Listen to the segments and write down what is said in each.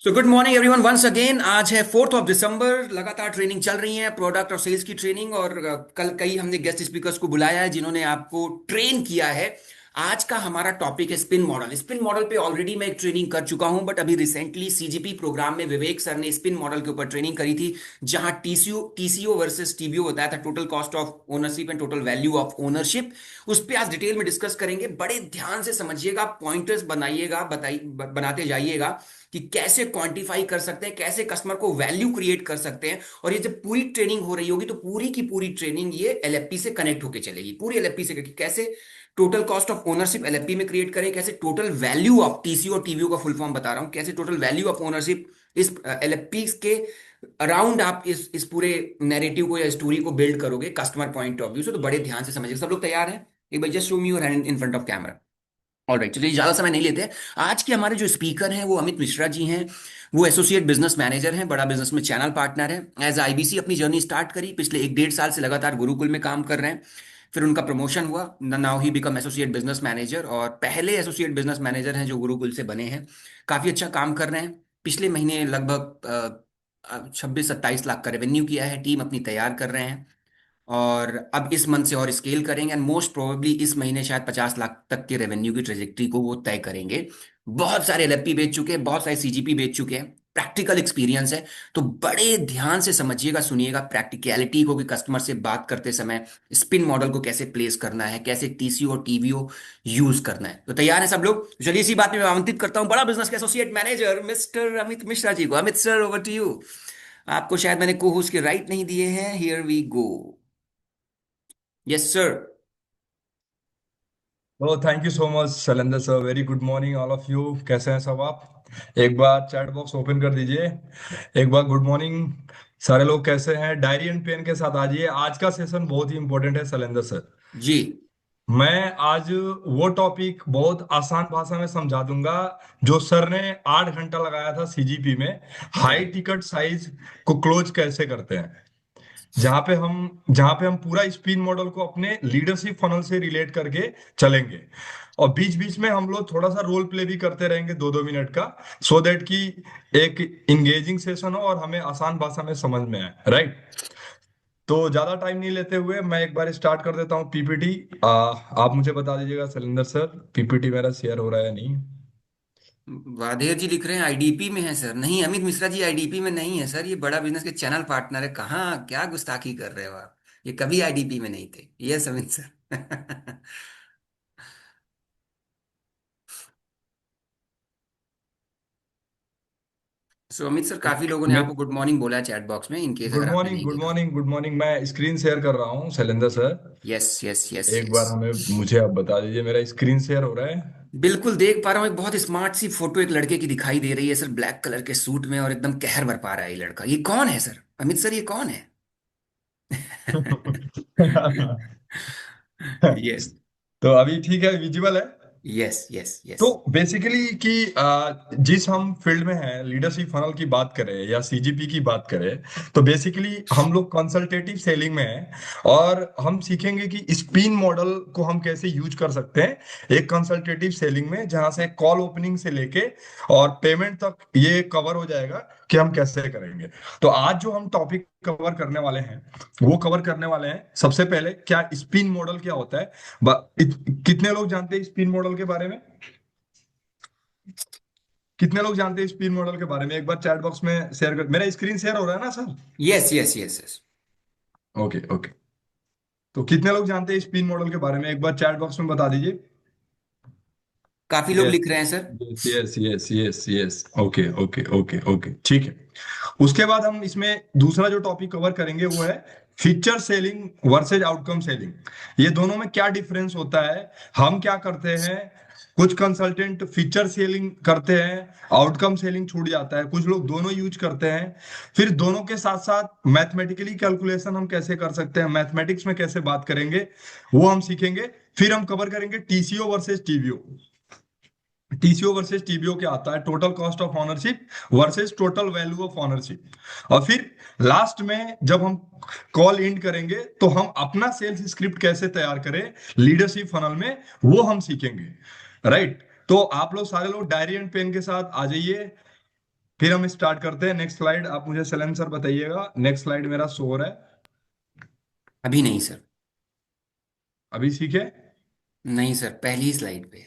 सो good morning everyone once again. आज है 4 दिसंबर। लगातार ट्रेनिंग चल रही है, प्रोडक्ट और सेल्स की ट्रेनिंग। और कल कई हमने गेस्ट स्पीकर्स को बुलाया है जिन्होंने आपको ट्रेन किया है। आज का हमारा टॉपिक है स्पिन मॉडल। स्पिन मॉडल पे ऑलरेडी मैं एक ट्रेनिंग कर चुका हूं, बट अभी रिसेंटली सीजीपी प्रोग्राम में विवेक सर ने स्पिन मॉडल के ऊपर ट्रेनिंग करी थी, जहां टीसीओ वर्सेस टीबीओ बताया था, total cost of ownership and total value of ownership. उस पर आज डिटेल में डिस्कस करेंगे। बड़े ध्यान से समझिएगा, पॉइंटर्स बनाइएगा, बनाते जाइएगा कि कैसे क्वांटिफाई कर सकते हैं, कैसे कस्टमर को वैल्यू क्रिएट कर सकते हैं। और ये जब पूरी ट्रेनिंग हो रही होगी तो पूरी की पूरी ट्रेनिंग ये एलएफपी से कनेक्ट होकर चलेगी, पूरी एलएफपी से, कि कैसे total cost of ownership LFP में क्रिएट करें, कैसे टोटल वैल्यू ऑफ टीसीओ और टीवीओ का फुल फॉर्म बता रहा हूं, कैसे टोटल वैल्यू ऑफ ओनरशिप इस एलएफपी के अराउंड आप इस पूरे नैरेटिव को या स्टोरी को बिल्ड करोगे कस्टमर पॉइंट ऑफ व्यू से। तो बड़े ध्यान से समझिए। सब लोग तैयार हैं? एक बार just show me your hand in front of camera. Alright, चलिए ज्यादा समय नहीं लेते हैं। आज के हमारे जो स्पीकर हैं वो अमित मिश्रा जी हैं। वो एसोसिएट बिजनेस मैनेजर हैं, बड़ा बिजनेस में चैनल पार्टनर हैं। एज आईबीसी अपनी जर्नी स्टार्ट करी, पिछले 1 डेढ़ साल से लगातार गुरुकुल में काम कर रहे हैं। फिर उनका प्रमोशन हुआ, now he become associate business manager, और पहले एसोसिएट बिजनेस मैनेजर हैं जो गुरुकुल से बने हैं। काफी अच्छा काम कर रहे हैं। पिछले महीने लगभग 26-27 लाख का रेवेन्यू किया है। टीम अपनी तैयार कर रहे हैं, और अब इस मंथ से और स्केल करेंगे, एंड मोस्ट प्रोबेबली इस महीने शायद 50 लाख तक के रेवेन्यू की ट्रेजेक्टरी को वो तय करेंगे। बहुत सारे एलएफपी बेच चुके हैं, बहुत सारे सीजीपी बेच चुके हैं, प्रैक्टिकल एक्सपीरियंस है। तो बड़े ध्यान से समझिएगा, सुनिएगा प्रैक्टिकलिटी को, कि कस्टमर से बात करते समय स्पिन मॉडल को कैसे प्लेस करना है, कैसे टीसीओ और टीवीओ यूज करना है। तो तैयार है सब लोग? तो चलिए इसी बात में मैं आमंत्रित करता हूं बड़ा बिजनेस के associate manager mister Amit Mishra ji को। Amit sir, over to you. आपको शायद मैंने को होस्ट के राइट नहीं दिए हैं। Here we go. Yes sir. तो thank you so much Shailendra sir. Very good morning all of you. कैसे हैं सब आप? एक बार चैट बॉक्स ओपन कर दीजिए। एक बार गुड मॉर्निंग। सारे लोग कैसे हैं? डायरी एंड पेन के साथ आ जाइए। आज का सेशन बहुत ही इंपॉर्टेंट है शैलेंद्र सर। जी। मैं आज वो टॉपिक बहुत आसान भाषा में समझा दूंगा जो सर ने 8 घंटा लगाया था सीजीपी में। High correct. टिकट साइज को क्लोज कैसे करते हैं, जहां पे हम पूरा स्पिन मॉडल को अपने लीडरशिप फनल से रिलेट करके चलेंगे। और बीच बीच में हम लोग थोड़ा सा रोल प्ले भी करते रहेंगे 2-2 मिनट का, सो दैट कि एक इंगेजिंग सेशन हो और हमें आसान भाषा में समझ में आए, राइट? तो ज्यादा टाइम नहीं लेते हुए मैं एक बार स्टार्ट कर देता हूँ पीपीटी। आप मुझे बता दीजिएगा शैलेंद्र सर, पीपीटी मेरा शेयर हो रहा है या नहीं? वाधेर जी लिख रहे हैं आईडीपी में है सर। नहीं, अमित मिश्रा जी आईडीपी में नहीं है सर, ये बड़ा बिजनेस के चैनल पार्टनर है। कहाँ, क्या गुस्ताखी कर रहे हो आप? ये कभी आईडीपी में नहीं थे। Yes Amit sir. So Amit sir, काफी लोगों ने मैं आपको गुड मॉर्निंग बोला है चैट बॉक्स में, इन केस गुड अगर आपने मॉर्निंग, नहीं गुड देखा। Morning, good morning. मैं स्क्रीन शेयर कर रहा हूँ Shailendra sir. Yes yes yes एक यस। बार मुझे आप बता दीजिए मेरा स्क्रीन शेयर हो रहा है? बिल्कुल देख पा रहा हूँ। एक बहुत स्मार्ट सी फोटो एक लड़के की दिखाई दे रही है सर, ब्लैक कलर के सूट में, और एकदम कहर बरपा रहा है ये लड़का। ये कौन है सर? अमित सर, ये कौन है? यस तो अभी ठीक है, विजिबल है? Yes yes yes. तो बेसिकली कि जिस हम फील्ड में हैं, लीडरशिप फनल की बात करें या सीजीपी की बात करें, तो बेसिकली हम लोग कंसल्टेटिव सेलिंग में हैं। और हम सीखेंगे कि स्पिन मॉडल को हम कैसे यूज कर सकते हैं एक कंसल्टेटिव सेलिंग में, जहां से कॉल ओपनिंग से लेके और पेमेंट तक ये कवर हो जाएगा कि हम कैसे करेंगे। तो आज जो हम टॉपिक कवर करने वाले हैं वो कवर करने वाले हैं, सबसे पहले क्या स्पिन मॉडल क्या होता है। कितने लोग जानते हैं स्पिन मॉडल के बारे में? कितने लोग जानते हैं स्पिन मॉडल के बारे में? एक बार चैट बॉक्स में शेयर कर। मेरा स्क्रीन शेयर हो रहा है ना sir? Yes yes yes yes. Okay okay. तो कितने लोग जानते हैं स्पिन मॉडल के बारे में? एक बार चैट बॉक्स में बता दीजिए। काफी लोग यस लिख रहे हैं sir. Yes yes yes yes yes. Okay okay okay okay, ठीक है। उसके बाद हम इसमें दूसरा जो टॉपिक कवर करेंगे वो है feature selling versus outcome selling. ये दोनों में क्या डिफरेंस होता है, हम क्या करते हैं। कुछ कंसल्टेंट फीचर सेलिंग करते हैं, आउटकम सेलिंग छूट जाता है। कुछ लोग दोनों यूज करते हैं। फिर दोनों के साथ साथ मैथमेटिकली कैलकुलेशन हम कैसे कर सकते हैं, मैथमेटिक्स में कैसे बात करेंगे, वो हम सीखेंगे। फिर हम कवर करेंगे TCO versus टीवीओ। TCO versus TBO क्या आता है, total cost of ownership versus total value of ownership. और फिर लास्ट में जब हम कॉल एंड करेंगे तो हम अपना सेल्स स्क्रिप्ट कैसे तैयार करें लीडरशिप फनल में, वो हम सीखेंगे, राइट? तो आप लोग सारे लोग डायरी एंड पेन के साथ आ जाइए। फिर हम स्टार्ट करते हैं। नेक्स्ट स्लाइड आप मुझे सैलेंसर बताइएगा। नेक्स्ट स्लाइड मेरा शो हो रहा है। अभी नहीं सर। अभी सीखे? नहीं सर, पहली स्लाइड पे।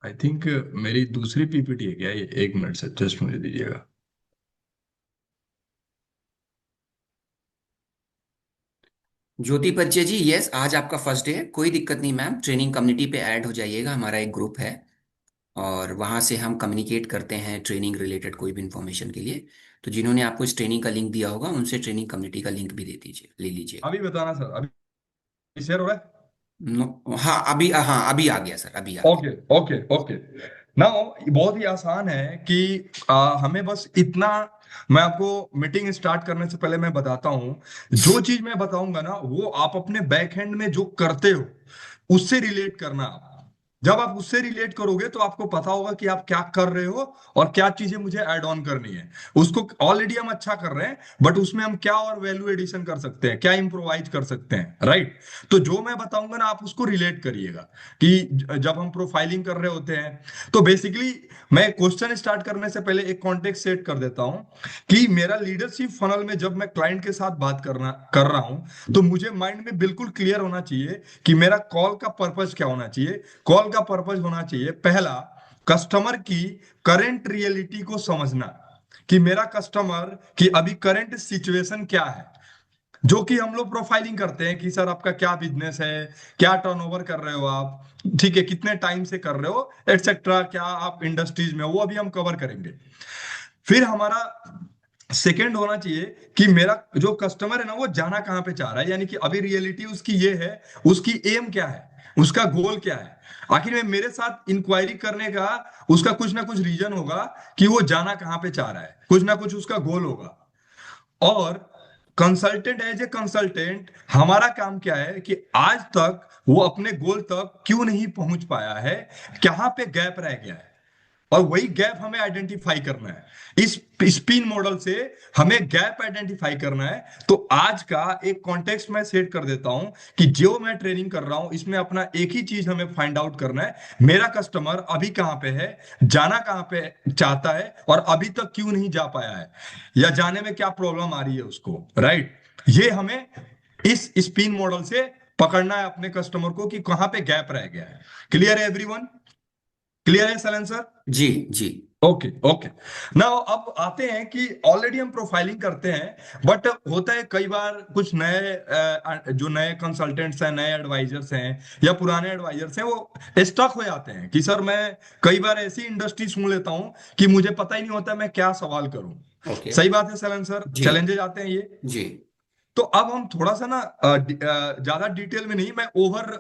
आई थिंक मेरी दूसरी पीपीटी है क्या ये? एक मिनट से जस्ट मुझे दीजिएगा। ज्योति परिचय जी, यस, आज आपका फर्स्ट डे है, कोई दिक्कत नहीं मैम, ट्रेनिंग कम्युनिटी पे ऐड हो जाइएगा, हमारा एक ग्रुप है और वहाँ से हम कम्युनिकेट करते हैं ट्रेनिंग रिलेटेड कोई भी इंफॉर्मेशन के लिए। तो जिन्होंने आपको इस ट्रेनिंग का लिंक दिया होगा उनसे ट्रेनिंग कम्युनिटी का लिंक भी दे दीजिए, ले लीजिएगा। अभी बताना सर, अभी शेयर हो रहा है? हाँ, अभी आ गया सर, अभी आ गया। Okay okay okay. नाउ बहुत ही आसान है कि हमें बस इतना, मैं आपको मीटिंग स्टार्ट करने से पहले मैं बताता हूं। जो चीज मैं बताऊंगा ना वो आप अपने बैक एंड में जो करते हो उससे रिलेट करना आप। जब आप उससे रिलेट करोगे तो आपको पता होगा कि आप क्या कर रहे हो और क्या चीजें मुझे ऐड ऑन करनी है। उसको ऑलरेडी हम अच्छा कर रहे हैं, बट उसमें हम क्या और वैल्यू एडिशन कर सकते हैं, क्या इंप्रोवाइज कर सकते हैं, राइट? तो जो मैं बताऊंगा ना आप उसको रिलेट करिएगा कि जब हम प्रोफाइलिंग कर रहे होते हैं तो बेसिकली मैं क्वेश्चन स्टार्ट करने से पहले एक कॉन्टेक्स्ट सेट कर देता हूं कि मेरा लीडरशिप फनल में जब मैं क्लाइंट के साथ बात कर रहा हूं तो मुझे माइंड में बिल्कुल क्लियर होना चाहिए कि मेरा कॉल का पर्पज क्या होना चाहिए। कॉल का पर्पज होना चाहिए पहला, कस्टमर की करंट रियलिटी को समझना, कि मेरा कस्टमर की अभी करंट सिचुएशन क्या है। जो कि हम लोग प्रोफाइलिंग करते हैं कि सर आपका क्या बिजनेस है, क्या टर्नओवर कर रहे हो आप, ठीक है, कितने टाइम से कर रहे हो, एटसेट्रा, क्या आप इंडस्ट्रीज में हो, वो अभी हम कवर करेंगे। फिर हमारा सेकंड होना चाहिए कि मेरा जो कस्टमर है ना वो जाना कहाँ पे चाह रहा है, यानी कि अभी रियलिटी उसकी ये है, उसकी एम क्या है, उसका गोल क्या है। आखिर में मेरे साथ इंक्वायरी करने का उसका कुछ ना कुछ रीजन होगा कि वो जाना कहाँ पे चाह रहा है, कुछ ना कुछ उसका गोल होगा। और कंसल्टेंट, एज ए कंसल्टेंट हमारा काम क्या है कि आज तक वो अपने गोल तक क्यों नहीं पहुंच पाया है, कहां पे गैप रह गया है, और वही गैप हमें आइडेंटिफाई करना है। इस स्पिन मॉडल से हमें गैप आइडेंटिफाई करना है। तो आज का एक कॉन्टेक्स्ट मैं सेट कर देता हूं कि जो मैं ट्रेनिंग कर रहा हूं इसमें अपना एक ही चीज हमें फाइंड आउट करना है, मेरा कस्टमर अभी कहां पे है, जाना कहां पे चाहता है और अभी तक क्यों नहीं जा पाया है, या जाने में क्या प्रॉब्लम आ रही है उसको, राइट? ये हमें इस स्पिन मॉडल से पकड़ना है अपने कस्टमर को कि कहां पे गैप रह गया है। क्लियर है एवरीवन? क्लियर है सैलेंसर? जी जी। Okay okay. ना अब आते हैं कि ऑलरेडी हम प्रोफाइलिंग करते हैं, बट होता है कई बार कुछ नए जो नए कंसल्टेंट्स हैं, नए एडवाइजर्स हैं या पुराने एडवाइजर्स हैं, वो स्टक हो जाते हैं कि सर मैं कई बार ऐसी इंडस्ट्री सुन लेता हूं कि मुझे पता ही नहीं होता मैं क्या सवाल करूं। ओके। सही बात है सैलन सर, जी चैलेंजेस आते हैं ये। जी। तो अब हम थोड़ा सा ना ज्यादा डिटेल में नहीं, मैं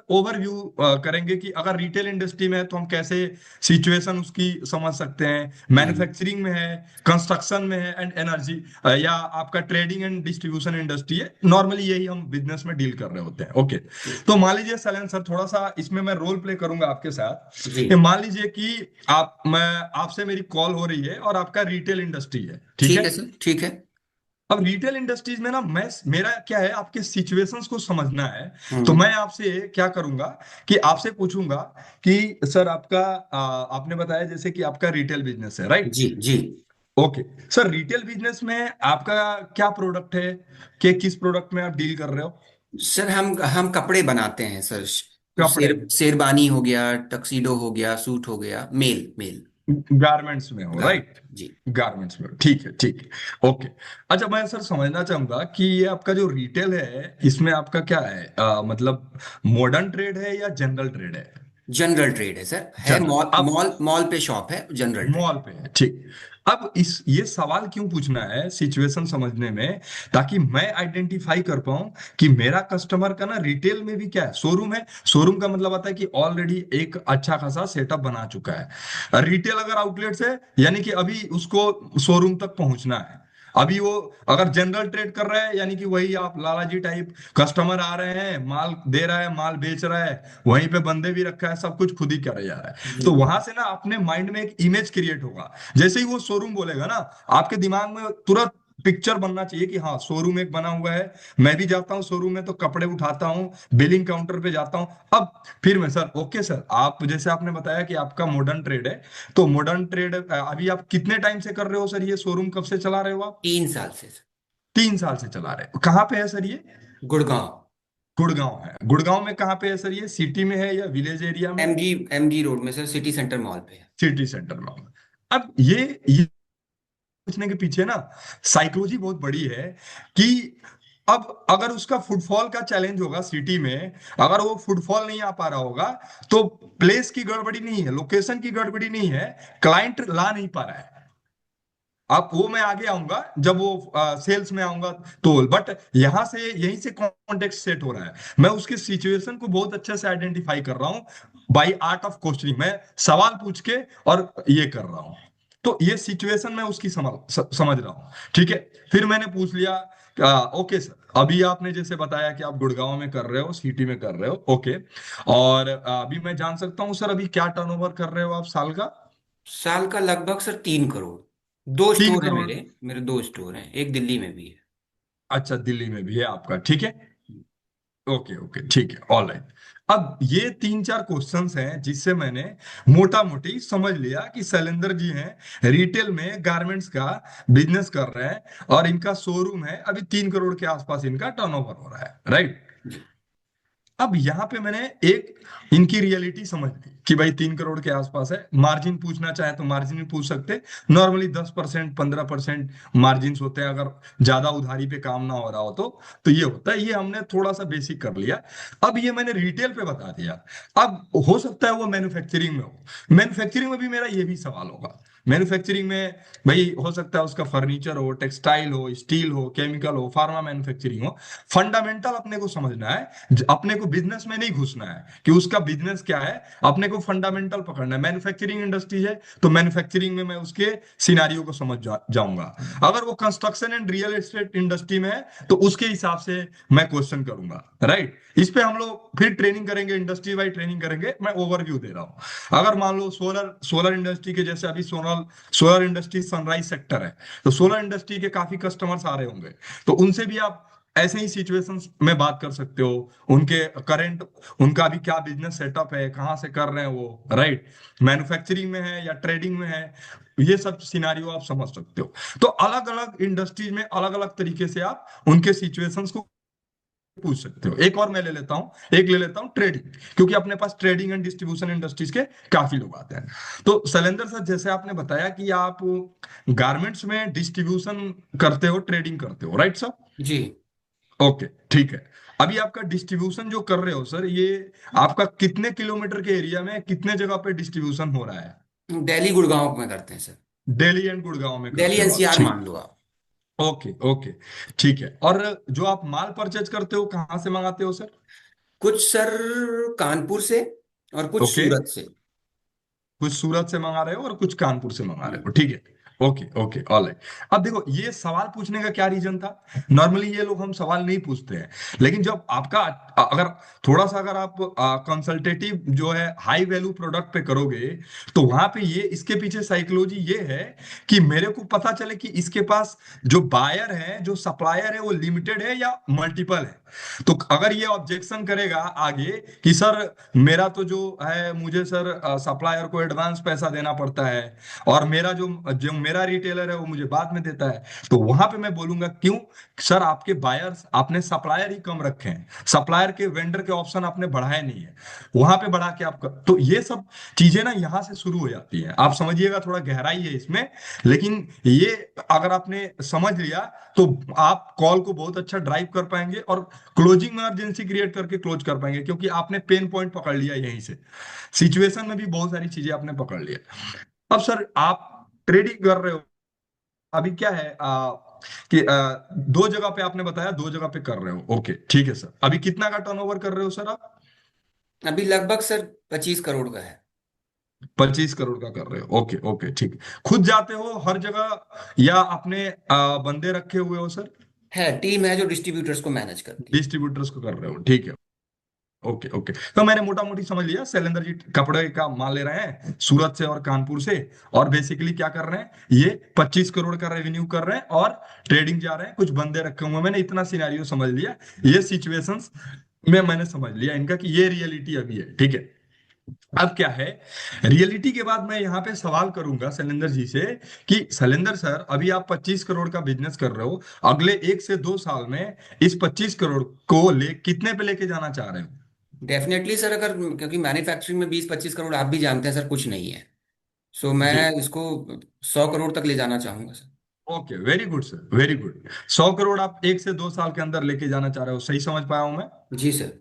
ओवरव्यू करेंगे कि अगर रिटेल इंडस्ट्री में है तो हम कैसे सिचुएशन उसकी समझ सकते हैं, हम्म। मैन्युफैक्चरिंग में है, कंस्ट्रक्शन में है एंड एनर्जी, या आपका ट्रेडिंग एंड डिस्ट्रीब्यूशन इंडस्ट्री है, नॉर्मली यही हम बिजनेस में डील कर रहे होते हैं। ओके। ठीक। तो मान लीजिए सैलन सर, थोड़ा सा इसमें मैं रोल प्ले करूंगा आपके जी। साथ। ये मान लीजिए कि मैं आपसे मेरी कॉल हो रही है और आपका रिटेल इंडस्ट्री है, ठीक ठीक है? है सर, ठीक है। अब रिटेल इंडस्ट्रीज में ना मैं, मेरा क्या है, आपके सिचुएशंस को समझना है। तो हम्म। मैं आपसे क्या करूंगा कि आपसे पूछूंगा कि सर आपका आपने बताया जैसे कि आपका रिटेल बिजनेस है, राइट? जी जी। ओके। सर रिटेल बिजनेस में आपका क्या प्रोडक्ट है, कि किस प्रोडक्ट में आप डील कर रहे हो? सर हम कपड़े बनाते हैं सर। कपड़े, शेरबानी हो गया, टक्सीडो हो गया, सूट हो गया, मेल मेल। गारमेंट्स में हो, राइट? गारमेंट जी। गारमेंट्स में, ठीक है ठीक है, ओके। अच्छा, मैं सर समझना चाहूंगा कि ये आपका जो रिटेल है इसमें आपका क्या है, मतलब मॉडर्न ट्रेड है या जनरल ट्रेड है? जनरल ट्रेड है सर, है जनरल। मॉल अब मॉल मॉल पे शॉप है, जनरल ट्रेड। मॉल पे है, ठीक। अब इस ये सवाल क्यों पूछना है सिचुएशन समझने में, ताकि मैं आइडेंटिफाई कर पाऊं कि मेरा कस्टमर का ना रिटेल में भी क्या है, शोरूम है। शोरूम का मतलब आता है कि ऑलरेडी एक अच्छा खासा सेटअप बना चुका है। रिटेल अगर आउटलेट्स है यानी कि अभी उसको शोरूम तक पहुंचना है। अभी वो अगर जनरल ट्रेड कर रहा है यानी कि वही आप लाला जी टाइप, कस्टमर आ रहे हैं, माल दे रहा है, माल बेच रहा है, वहीं पे बंदे भी रखा है, सब कुछ खुद ही किया जा रहा है। जी तो वहां से ना अपने माइंड में एक इमेज क्रिएट होगा। जैसे ही वो शोरूम बोलेगा ना, आपके दिमाग में तुरंत पिक्चर बनना चाहिए कि हाँ शोरूम एक बना हुआ है, मैं भी जाता हूँ शोरूम में तो कपड़े उठाता हूँ, बिलिंग काउंटर पे जाता हूँ। अब फिर मैं सर, ओके सर, आप जैसे आपने बताया कि आपका मॉडर्न ट्रेड है, तो मॉडर्न ट्रेड अभी आप कितने टाइम से कर रहे हो सर? ये शोरूम कब से चला रहे हो आप? 3 साल से सर। 3 साल से चला रहे हो। कहाँ पे है सर ये? गुड़गांव। गुड़गांव है। गुड़गांव में कहाँ पे है सर? ये सिटी में है या विलेज एरिया में? एमजी रोड में सर, सिटी सेंटर मॉल पे है। सिटी सेंटर में। अब ये पूछने के पीछे ना साइकोलॉजी बहुत बड़ी है कि अब अगर उसका फुटफॉल का चैलेंज होगा सिटी में, अगर वो फुटफॉल नहीं आ पा रहा होगा, तो प्लेस की गड़बड़ी नहीं है, लोकेशन की गड़बड़ी नहीं है, क्लाइंट ला नहीं पा रहा है। अब वो मैं आगे आऊंगा जब वो सेल्स में आऊंगा तो, बट यहां से यहीं से कॉन्टेक्स्ट सेट हो रहा है। मैं उसके सिचुएशन को बहुत अच्छे से आइडेंटिफाई कर रहा हूँ बाई आर्ट ऑफ क्वेश्चनिंग, मैं सवाल पूछ के और ये कर रहा हूँ। तो ये सिचुएशन मैं उसकी समझ रहा हूँ। ठीक है, फिर मैंने पूछ लिया ओके सर, अभी आपने जैसे बताया कि आप गुड़गांव में कर रहे हो, सिटी में कर रहे हो, ओके। और अभी मैं जान सकता हूँ सर अभी क्या टर्नओवर कर रहे हो आप साल का? साल का लगभग सर 3 करोड़। दो तीन स्टोर है करोड़ मेरे मेरे 2 स्टोर हैं, एक दिल्ली में भी है। अच्छा, दिल्ली में भी है आपका, ठीक है। ओके ओके, ठीक है, ऑल राइट। अब ये तीन चार क्वेश्चंस हैं जिससे मैंने मोटा मोटी समझ लिया कि शैलेंद्र जी हैं रिटेल में गारमेंट्स का बिजनेस कर रहे हैं और इनका शोरूम है, अभी 3 करोड़ के आसपास इनका टर्नओवर हो रहा है, राइट। जी। अब यहाँ पे मैंने एक इनकी रियलिटी समझ ली कि भाई 3 करोड़ के आसपास है। मार्जिन पूछना चाहे तो मार्जिन भी पूछ सकते, नॉर्मली 10% 15% मार्जिन होते हैं अगर ज्यादा उधारी पे काम ना हो रहा हो तो ये होता है। ये हमने थोड़ा सा बेसिक कर लिया। अब ये मैंने रिटेल पे बता दिया। अब हो सकता है वो मैन्युफैक्चरिंग में हो, मैन्युफैक्चरिंग में भी मेरा ये भी सवाल होगा। मैन्युफैक्चरिंग में भाई हो सकता है उसका फर्नीचर हो, टेक्सटाइल हो, स्टील हो, केमिकल हो, फार्मा मैन्युफैक्चरिंग हो। फंडामेंटल अपने को समझना है, अपने को बिजनेस में नहीं घुसना है कि उसका बिजनेस क्या है, अपने को फंडामेंटल पकड़ना है। मैन्युफैक्चरिंग इंडस्ट्री है तो मैन्युफैक्चरिंग में मैं उसके सिनारियों को समझ जाऊंगा। अगर वो construction and real estate industry में है तो उसके हिसाब से मैं क्वेश्चन करूंगा, राइट। इस पे हम लोग फिर ट्रेनिंग करेंगे, इंडस्ट्री वाइज ट्रेनिंग करेंगे, मैं ओवरव्यू दे रहा हूँ। अगर मान लो सोलर सोलर इंडस्ट्री के जैसे अभी solar solar industry sunrise sector है, तो सोलर इंडस्ट्री के काफी कस्टमर्स आ रहे होंगे, तो उनसे भी आप ऐसे ही सिचुएशंस में बात कर सकते हो। उनके करंट, उनका अभी क्या बिजनेस सेटअप है, कहाँ से कर रहे हैं वो, राइट, मैन्युफैक्चरिंग में है या ट्रेडिंग में है, ये सब सिनारियो आप समझ सकते हो। तो अलग अलग इंडस्ट्रीज में अलग अलग तरीके से आप उनके सिचुएशंस को पूछ सकते हो। एक और मैं ले लेता हूँ, एक ले लेता हूँ ट्रेडिंग, क्योंकि अपने पास ट्रेडिंग एंड डिस्ट्रीब्यूशन इंडस्ट्रीज के काफी लोग आते हैं। तो शैलेंद्र सर, जैसे आपने बताया कि आप गारमेंट्स में डिस्ट्रीब्यूशन करते हो, ट्रेडिंग करते हो, राइट सर? जी। ओके, ठीक है। अभी आपका डिस्ट्रीब्यूशन जो कर रहे हो सर, ये आपका कितने किलोमीटर के एरिया में कितने जगह पे डिस्ट्रीब्यूशन हो रहा है? दिल्ली गुड़गांव में करते हैं सर। दिल्ली एंड गुड़गांव में दिल्ली करते हो आप, एनसीआर ठीक। मान लो आप। ओके ओके, ठीक है। और जो आप माल परचेज करते हो कहाँ से मंगाते हो सर? कुछ सर कानपुर से और कुछ ओके, सूरत से। कुछ सूरत से मंगा रहे हो और कुछ कानपुर से मंगा रहे हम्म। हो, ठीक है। Okay okay, all right. अब देखो ये सवाल पूछने का क्या रीजन था? नॉर्मली ये लोग हम सवाल नहीं पूछते हैं, लेकिन जब आपका अगर थोड़ा सा अगर आप कंसल्टेटिव जो है हाई वैल्यू प्रोडक्ट पे करोगे, तो वहां पे ये इसके पीछे साइकोलॉजी ये है कि मेरे को पता चले कि इसके पास जो बायर है, जो सप्लायर है, वो लिमिटेड है या मल्टीपल है। तो अगर ये ऑब्जेक्शन करेगा आगे कि सर मेरा तो जो है, मुझे सर सप्लायर को एडवांस पैसा देना पड़ता है और मेरा जो जो मेरा रिटेलर है वो मुझे बाद में देता है, तो वहां पे मैं बोलूंगा क्यों सर, आपके बायर्स आपने सप्लायर ही कम रखे हैं, सप्लायर के वेंडर के ऑप्शन आपने बढ़ाए नहीं है, वहां पे बढ़ा के आपका, तो ये सब चीजें ना यहाँ से शुरू हो जाती हैं। आप समझिएगा, थोड़ा गहराई है इसमें, लेकिन ये अगर आपने समझ लिया तो आप कॉल को बहुत अच्छा ड्राइव कर पाएंगे और क्लोजिंग में अर्जेंसी क्रिएट करके क्लोज कर पाएंगे, क्योंकि आपने पेन पॉइंट पकड़ लिया यहीं से। सिचुएशन में भी बहुत सारी चीजें आपने पकड़ लिया। अब सर आप ट्रेडिंग कर रहे हो, अभी क्या है कि 2 जगह पे आपने बताया, 2 जगह पे कर रहे हो, ओके ठीक है सर। अभी कितना का टर्नओवर कर रहे हो सर आप? अभी लगभग सर 25 करोड़ का है। 25 करोड़ का कर रहे हो, ओके ओके, ठीक। खुद जाते हो हर जगह या अपने बंदे रखे हुए हो सर? है, टीम है जो डिस्ट्रीब्यूटर्स को मैनेज करती है। डिस्ट्रीब्यूटर्स को कर रहे हो, ठीक है। ओके ओके, तो मैंने मोटा मोटी समझ लिया, शैलेंद्र जी कपड़े का माल ले रहे हैं सूरत से और कानपुर से, और बेसिकली क्या कर रहे हैं, ये 25 करोड़ का रेवेन्यू कर रहे हैं और ट्रेडिंग जा रहे हैं, कुछ बंदे रखे हुए हैं। मैंने इतना सिनेरियो समझ लिया, ये सिचुएशंस में मैंने समझ लिया इनका कि ये रियलिटी अभी है, ठीक है। अब क्या है, रियलिटी के बाद मैं यहाँ पे सवाल करूंगा शैलेंद्र जी से कि शैलेंद्र सर, अभी आप 25 करोड़ का बिजनेस कर रहे हो, अगले 1 से 2 साल में इस 25 करोड़ को ले कितने पे लेके जाना चाह रहे हो? डेफिनेटली सर, अगर क्योंकि मैन्युफैक्चरिंग में 20-25 करोड़ आप भी जानते हैं सर कुछ नहीं है। सो मैं जी। इसको 100 करोड़ तक ले जाना चाहूंगा sir. Okay, very good sir, very good. 100 crore आप 1 से 2 साल के अंदर लेके जाना चाह रहे हो, सही समझ पाया हूं मैं? जी सर।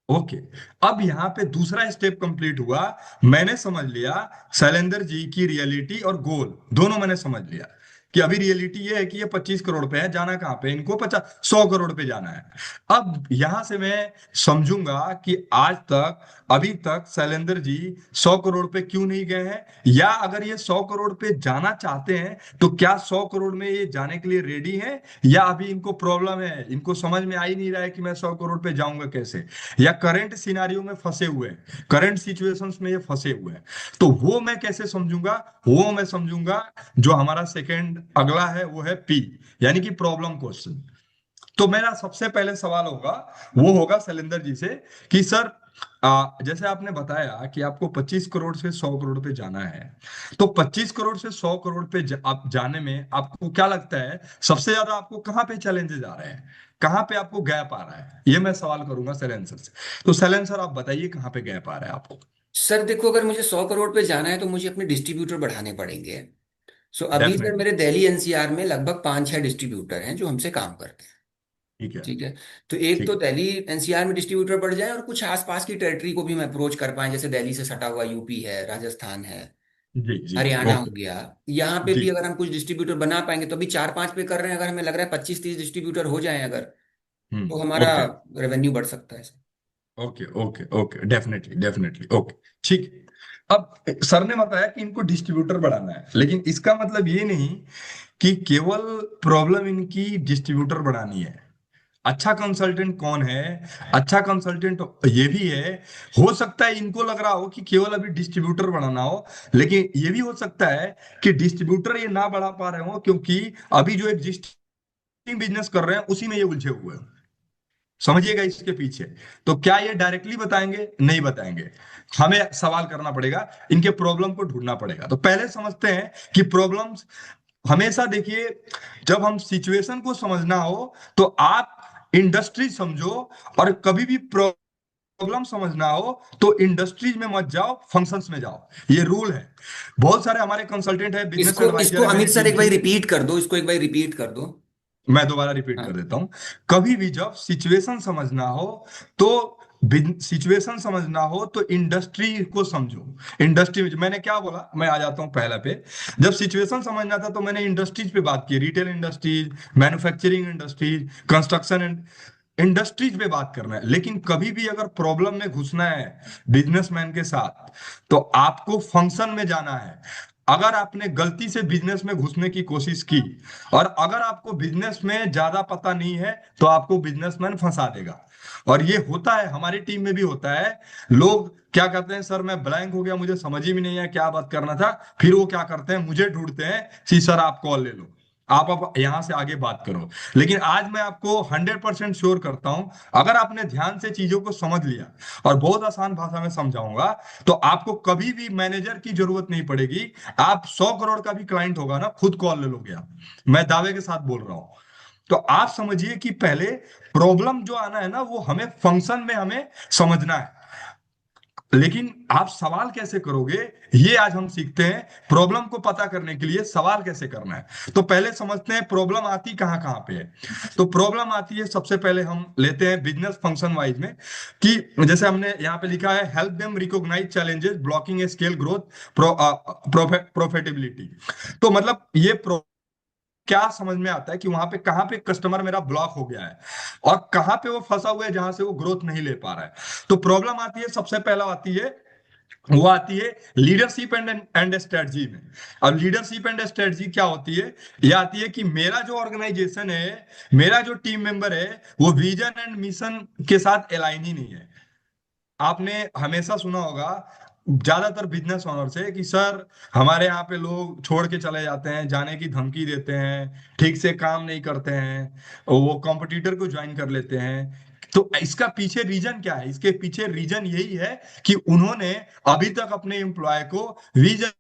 ओके। अब यहाँ पे दूसरा स्टेप कंप्लीट हुआ, मैंने समझ लिया शैलेंद्र जी की रियलिटी और गोल दोनों मैंने समझ लिया कि अभी रियलिटी ये है कि ये 25 करोड़ पे है, जाना कहाँ पे, इनको 100 करोड़ पे जाना है। अब यहां से मैं समझूंगा कि आज तक, अभी तक शैलेंद्र जी 100 करोड़ पे क्यों नहीं गए हैं, या अगर ये 100 करोड़ पे जाना चाहते हैं तो क्या 100 करोड़ में ये जाने के लिए रेडी है, या अभी इनको प्रॉब्लम है, इनको समझ में आ ही नहीं रहा है कि मैं 100 करोड़ पे जाऊंगा कैसे, या करंट सिनारियो में फंसे हुए हैं, करंट सिचुएशंस में ये फंसे हुए हैं। तो वो मैं कैसे समझूंगा, वो मैं समझूंगा, जो हमारा सेकंड अगला है वो है पी, यानी कि प्रॉब्लम क्वेश्चन। तो मेरा सबसे पहले सवाल होगा, वो होगा शैलेंद्र जी से कि सर, जैसे आपने बताया कि आपको 25 करोड़ से 100 करोड़ पे जाना है, तो 25 करोड़ से 100 करोड़ पे आप जाने में आपको क्या लगता है, सबसे ज्यादा आपको कहाँ पे चैलेंजेस आ रहे हैं, कहाँ पे आपको गैप आ रहा है, ये मैं सवाल करूंगा शैलेंद्र सर से। तो शैलेंद्र सर आप बताइए कहाँ पे गैप आ रहा है आपको? सर देखो, अगर मुझे 100 करोड़ पे जाना है तो मुझे अपने डिस्ट्रीब्यूटर बढ़ाने पड़ेंगे। सो अभी सर डेफिनेटली। मेरे दिल्ली एनसीआर में लगभग 5-6 डिस्ट्रीब्यूटर हैं जो हमसे काम करते हैं। ठीक है। ठीक है। तो एक तो ठीक। दिल्ली एनसीआर में डिस्ट्रीब्यूटर बढ़ जाए और कुछ आसपास की टेरिटरी को भी हम अप्रोच कर पाए, जैसे दिल्ली से सटा हुआ यूपी है, राजस्थान है, जी जी जी, हरियाणा हो ओके। गया। यहाँ पे जी। भी अगर हम कुछ डिस्ट्रीब्यूटर बना पाएंगे तो अभी 4-5 पे कर रहे हैं, अगर हमें लग रहा है 25-30 डिस्ट्रीब्यूटर हो जाएं अगर, तो हमारा ओके रेवेन्यू बढ़ सकता है sir. Okay okay okay, definitely definitely, okay. ठीक है। अब सर ने बताया कि इनको डिस्ट्रीब्यूटर बढ़ाना है, लेकिन इसका मतलब ये नहीं कि केवल प्रॉब्लम इनकी डिस्ट्रीब्यूटर बढ़ानी है। अच्छा कंसल्टेंट कौन है, अच्छा कंसल्टेंट ये भी है, हो सकता है इनको लग रहा हो कि केवल अभी डिस्ट्रीब्यूटर बढ़ाना हो, लेकिन ये भी हो सकता है कि डिस्ट्रीब्यूटर ये ना बढ़ा पा रहे हो क्योंकि अभी जो एग्जिस्टिंग बिजनेस कर रहे हैं उसी में ये उलझे हुए हैं। समझिएगा इसके पीछे। तो क्या ये डायरेक्टली बताएंगे? नहीं बताएंगे, हमें सवाल करना पड़ेगा, इनके प्रॉब्लम को ढूंढना पड़ेगा। तो पहले समझते हैं कि प्रॉब्लम्स, हमेशा देखिए, जब हम सिचुएशन को समझना हो तो आप इंडस्ट्री समझो, और कभी भी प्रॉब्लम समझना हो तो इंडस्ट्रीज में मत जाओ, फंक्शंस में जाओ, ये रूल है। बहुत सारे हमारे कंसल्टेंट है, बिजनेस इसको इसको एडवाइजर है मेरी अमित सर टीम एक बार की। रिपीट कर दो, इसको एक बार रिपीट कर दो। मैं दोबारा रिपीट कर हाँ। देता हूं। कभी भी जब सिचुएशन समझना हो तो, सिचुएशन समझना हो तो इंडस्ट्री को समझो। इंडस्ट्री में मैंने क्या बोला, मैं आ जाता हूं पहले पे। जब सिचुएशन समझना था तो मैंने इंडस्ट्रीज पे बात की, retail industries, manufacturing industries, construction industries पे बात करना है। लेकिन कभी भी अगर प्रॉब्लम में घुसना है बिजनेसमैन के साथ, तो आपको फंक्शन में जाना है। अगर आपने गलती से बिजनेस में घुसने की कोशिश की, और अगर आपको बिजनेस में ज्यादा पता नहीं है, तो आपको बिजनेसमैन फंसा देगा। और ये होता है, हमारी टीम में भी होता है। लोग क्या करते हैं, सर मैं ब्लैंक हो गया, मुझे समझ ही में नहीं है क्या बात करना था, फिर वो क्या करते हैं, मुझे ढूंढते हैं कि सर आप कॉल ले लो, आप अब यहां से आगे बात करो। लेकिन आज मैं आपको 100% श्योर करता हूं, अगर आपने ध्यान से चीजों को समझ लिया, और बहुत आसान भाषा में समझाऊंगा, तो आपको कभी भी मैनेजर की जरूरत नहीं पड़ेगी। आप 100 करोड़ का भी क्लाइंट होगा ना, खुद कॉल ले लोगे आप, मैं दावे के साथ बोल रहा हूं। तो आप समझिए कि पहले प्रॉब्लम जो आना है ना, वो हमें फंक्शन में हमें समझना है। लेकिन आप सवाल कैसे करोगे, ये आज हम सीखते हैं। प्रॉब्लम को पता करने के लिए सवाल कैसे करना है, तो पहले समझते हैं प्रॉब्लम आती कहाँ कहाँ पे है। तो प्रॉब्लम आती है, सबसे पहले हम लेते हैं बिजनेस फंक्शन वाइज में, कि जैसे हमने यहाँ पे लिखा है, help them recognise challenges blocking scale growth profitability. तो मतलब ये क्या समझ में आता है कि वहां पे कहाँ पे कस्टमर मेरा ब्लॉक हो गया है, और कहाँ पे वो फंसा हुआ है जहां से वो ग्रोथ नहीं ले पा रहा है। तो प्रॉब्लम आती है, सबसे पहला आती है, वो आती है लीडरशिप एंड एंड स्ट्रेटजी में। अब लीडरशिप एंड स्ट्रेटजी क्या होती है? ये आती है कि मेरा जो ऑर्गेनाइजेशन है, मेरा जो टीम मेंबर है, वो विजन एंड मिशन के साथ अलाइन ही नहीं है। आपने हमेशा सुना होगा ज्यादातर बिजनेस ओनर से कि सर हमारे यहाँ पे लोग छोड़ के चले जाते हैं, जाने की धमकी देते हैं, ठीक से काम नहीं करते हैं, वो कॉम्पिटिटर को ज्वाइन कर लेते हैं। तो इसका पीछे रीजन क्या है? इसके पीछे रीजन यही है कि उन्होंने अभी तक अपने एम्प्लॉय को विजन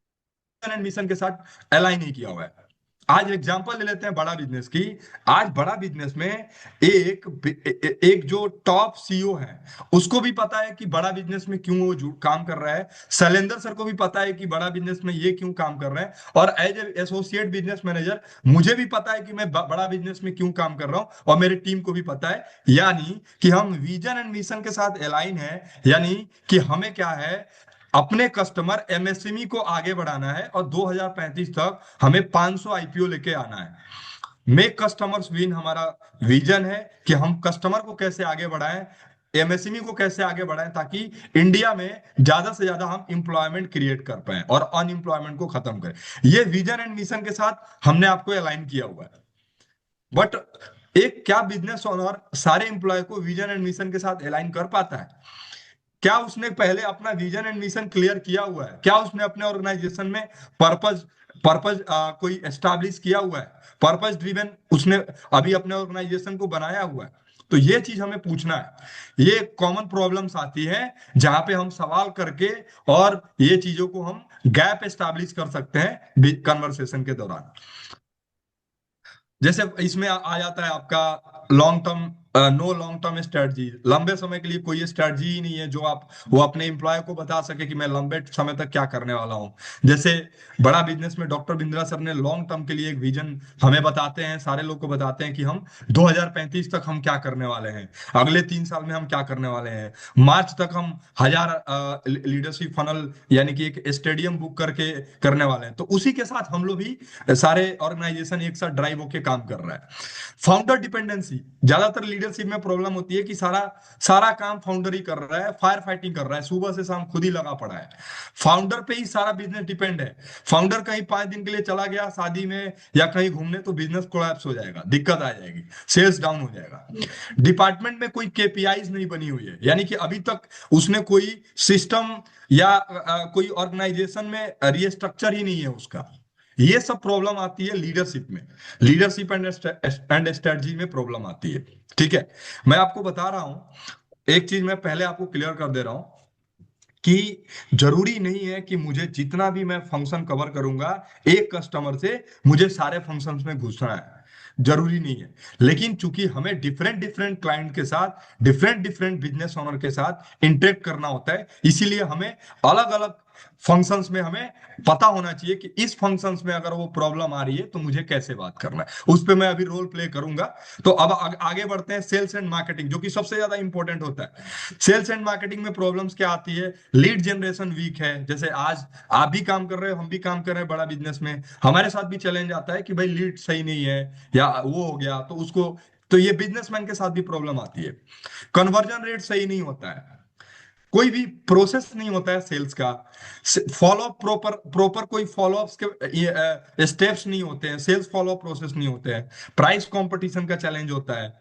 एंड मिशन के साथ अलाइन नहीं किया हुआ है। आज एग्जांपल ले लेते हैं बड़ा बिजनेस की। आज बड़ा बिजनेस में एक एक जो टॉप सीईओ है, उसको भी पता है कि बड़ा बिजनेस में क्यों वो काम कर रहा है। शैलेंद्र सर को भी पता है कि बड़ा बिजनेस में ये क्यों काम कर रहा है। और as a associate business manager मुझे भी पता है कि मैं बड़ा बिजनेस में क्यों काम कर रहा हूं, और मेरी टीम को भी पता है। यानी कि हम विजन एंड मिशन के साथ अलाइन है। यानी कि हमें क्या है, अपने कस्टमर एमएसएमई को आगे बढ़ाना है, और 2035 तक हमें 500 आईपीओ लेके आना है। मेक कस्टमर्स विन हमारा विजन है कि हम कस्टमर को कैसे आगे बढ़ाएं, एमएसएमई को कैसे आगे बढ़ाएं, ताकि इंडिया में ज्यादा से ज्यादा हम इंप्लॉयमेंट क्रिएट कर पाए और अनएम्प्लॉयमेंट को खत्म करें। ये विजन एंड मिशन के साथ हमने आपको अलाइन किया हुआ है। बट एक क्या बिजनेस ओनर सारे एम्प्लॉय को विजन एंड मिशन के साथ अलाइन कर पाता है? क्या उसने पहले अपना विजन एंड मिशन क्लियर किया हुआ है? क्या उसने अपने ऑर्गेनाइजेशन में पर्पस पर्पस कोई एस्टैब्लिश किया हुआ है? पर्पस ड्रिवन उसने अभी अपने ऑर्गेनाइजेशन को बनाया हुआ है? तो ये चीज हमें पूछना है। ये कॉमन प्रॉब्लम्स आती है जहां पे हम सवाल करके और ये चीजों को हम गैप एस्टैब्लिश कर सकते हैं कन्वर्सेशन के दौरान। जैसे इसमें आ जाता है आपका long term, no long term strategy. लंबे समय के लिए कोई स्ट्रेटजी ही नहीं है जो आप वो अपने एम्प्लॉय को बता सके कि मैं लंबे समय तक क्या करने वाला हूँ। जैसे बड़ा बिजनेस में डॉक्टर बिंद्रा सर ने लॉन्ग टर्म के लिए एक विजन हमें बताते हैं, सारे लोग को बताते हैं कि हम 2035 तक हम क्या करने वाले हैं, अगले 3 साल में हम क्या करने वाले हैं। मार्च तक हम 1000 लीडरशिप फनल यानी कि एक स्टेडियम बुक करके करने वाले हैं। तो उसी के साथ हम लोग भी सारे ऑर्गेनाइजेशन एक साथ ड्राइव होके काम कर रहा है। फाउंडर डिपेंडेंसी ज्यादातर लीडरशिप में प्रॉब्लम होती है कि सारा सारा काम फाउंडर ही कर रहा है, फायर फाइटिंग कर रहा है, सुबह से शाम खुद ही लगा पड़ा है। फाउंडर पे ही सारा बिजनेस डिपेंड है। फाउंडर कहीं 5 दिन के लिए चला गया शादी में या कहीं घूमने, तो बिजनेस कोलैप्स हो जाएगा, दिक्कत आ जाएगी, सेल्स डाउन हो जाएगा। डिपार्टमेंट में कोई केपीआईज नहीं बनी हुई है, यानी कि अभी तक उसने कोई सिस्टम या कोई ऑर्गेनाइजेशन में रिस्ट्रक्चर ही नहीं है उसका। ये सब प्रॉब्लम आती है लीडरशिप में, लीडरशिप एंड स्ट्रेटजी में प्रॉब्लम आती है। ठीक है, मैं आपको बता रहा हूं, एक चीज मैं पहले आपको क्लियर कर दे रहा हूं कि जरूरी नहीं है कि मुझे जितना भी मैं फंक्शन कवर करूंगा एक कस्टमर से मुझे सारे फंक्शंस में घुसना है, जरूरी नहीं है। लेकिन चूंकि हमें डिफरेंट डिफरेंट क्लाइंट के साथ डिफरेंट डिफरेंट बिजनेस ओनर के साथ इंटरेक्ट करना होता है, इसीलिए हमें अलग अलग फंक्शंस में हमें पता होना चाहिए कि इस फंक्शंस में अगर वो प्रॉब्लम आ रही है तो मुझे कैसे बात करना है। उस पर मैं अभी रोल प्ले करूंगा। तो अब आगे बढ़ते हैं सेल्स एंड मार्केटिंग, जो कि सबसे ज्यादा इंपॉर्टेंट होता है। सेल्स एंड मार्केटिंग में प्रॉब्लम्स क्या आती है? लीड जनरेशन वीक है। जैसे आज आप भी काम कर रहे हो, हम भी काम कर रहे हैं बड़ा बिजनेस में, हमारे साथ भी चैलेंज आता है कि भाई लीड सही नहीं है या वो हो गया तो उसको, तो ये बिजनेसमैन के साथ भी प्रॉब्लम आती है। कन्वर्जन रेट सही नहीं होता है, कोई भी प्रोसेस नहीं होता है सेल्स का, फॉलो प्रॉपर प्रॉपर कोई फॉलो अप्स के स्टेप्स नहीं होते हैं, सेल्स फॉलो प्रोसेस नहीं होते हैं, प्राइस कंपटीशन का चैलेंज होता है।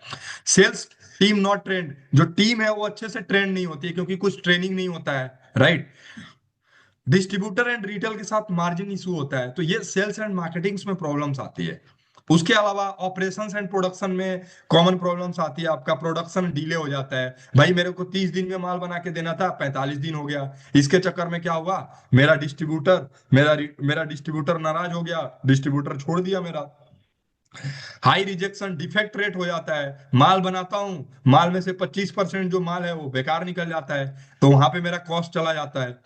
सेल्स टीम नॉट ट्रेंड, जो टीम है वो अच्छे से ट्रेंड नहीं होती है क्योंकि कुछ ट्रेनिंग नहीं होता है, राइट। डिस्ट्रीब्यूटर एंड रिटेल के साथ मार्जिन इशू होता है। तो ये सेल्स एंड मार्केटिंग्स में प्रॉब्लम्स आती है। उसके अलावा ऑपरेशंस एंड प्रोडक्शन में कॉमन प्रॉब्लम्स आती है। आपका प्रोडक्शन डिले हो जाता है, भाई मेरे को 30 दिन में माल बना के देना था, 45 दिन हो गया। इसके चक्कर में क्या हुआ, मेरा डिस्ट्रीब्यूटर नाराज हो गया, डिस्ट्रीब्यूटर छोड़ दिया मेरा। हाई रिजेक्शन डिफेक्ट रेट हो जाता है, माल बनाता हूँ, माल में से 25% जो माल है वो बेकार निकल जाता है, तो वहां पे मेरा कॉस्ट चला जाता है।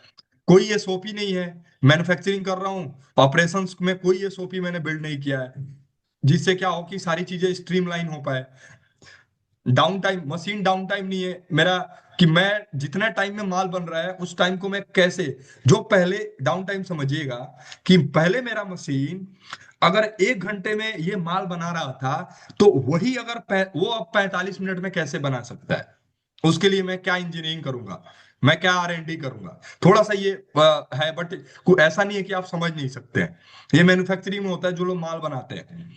कोई एसओपी नहीं है, मैन्युफैक्चरिंग कर रहा हूँ, ऑपरेशंस में कोई एसओपी मैंने बिल्ड नहीं किया है जिससे क्या हो कि सारी चीजें स्ट्रीमलाइन हो पाए। Down time, machine down time नहीं है मेरा, कि मैं जितना टाइम में माल बन रहा है उस टाइम को मैं कैसे, जो पहले डाउन टाइम समझिएगा कि पहले मेरा मशीन अगर 1 घंटे में ये माल बना रहा था, तो वही अगर वो अब 45 मिनट में कैसे बना सकता है? उसके लिए मैं क्या इंजीनियरिंग करूंगा, मैं क्या R&D करूंगा। थोड़ा सा ये है, बट ऐसा नहीं है कि आप समझ नहीं सकते हैं। ये मैन्युफैक्चरिंग में होता है, जो लोग माल बनाते हैं।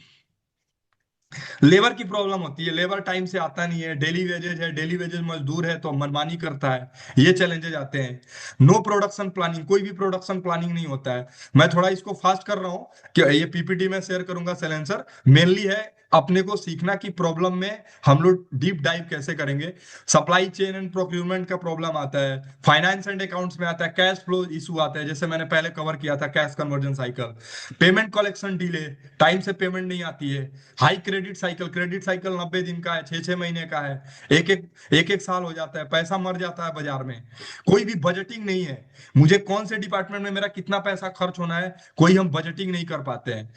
लेबर की प्रॉब्लम होती है, लेबर टाइम से आता नहीं है, डेली वेजेज है, डेली वेजेज मजदूर है तो मनमानी करता है, ये चैलेंजेस आते हैं। नो प्रोडक्शन प्लानिंग, कोई भी प्रोडक्शन प्लानिंग नहीं होता है। मैं थोड़ा इसको फास्ट कर रहा हूँ कि ये पीपीटी में शेयर करूंगा सैलेंसर, मेनली है अपने को सीखना कि प्रॉब्लम में हम लोग डीप डाइव कैसे करेंगे। सप्लाई चेन एंड प्रोक्यूरमेंट का प्रॉब्लम आता है, फाइनेंस एंड अकाउंट्स में आता है, कैश फ्लो इशू आता है, जैसे मैंने पहले कवर किया था cash conversion cycle, payment collection delay, time से पेमेंट नहीं आती है, high credit cycle, credit cycle 90 दिन का है, 6 6 महीने का है, एक एक साल हो जाता है, पैसा मर जाता है बाजार में, कोई भी बजटिंग नहीं है। मुझे कौन से डिपार्टमेंट में मेरा कितना पैसा खर्च होना है, कोई हम बजटिंग नहीं कर पाते हैं।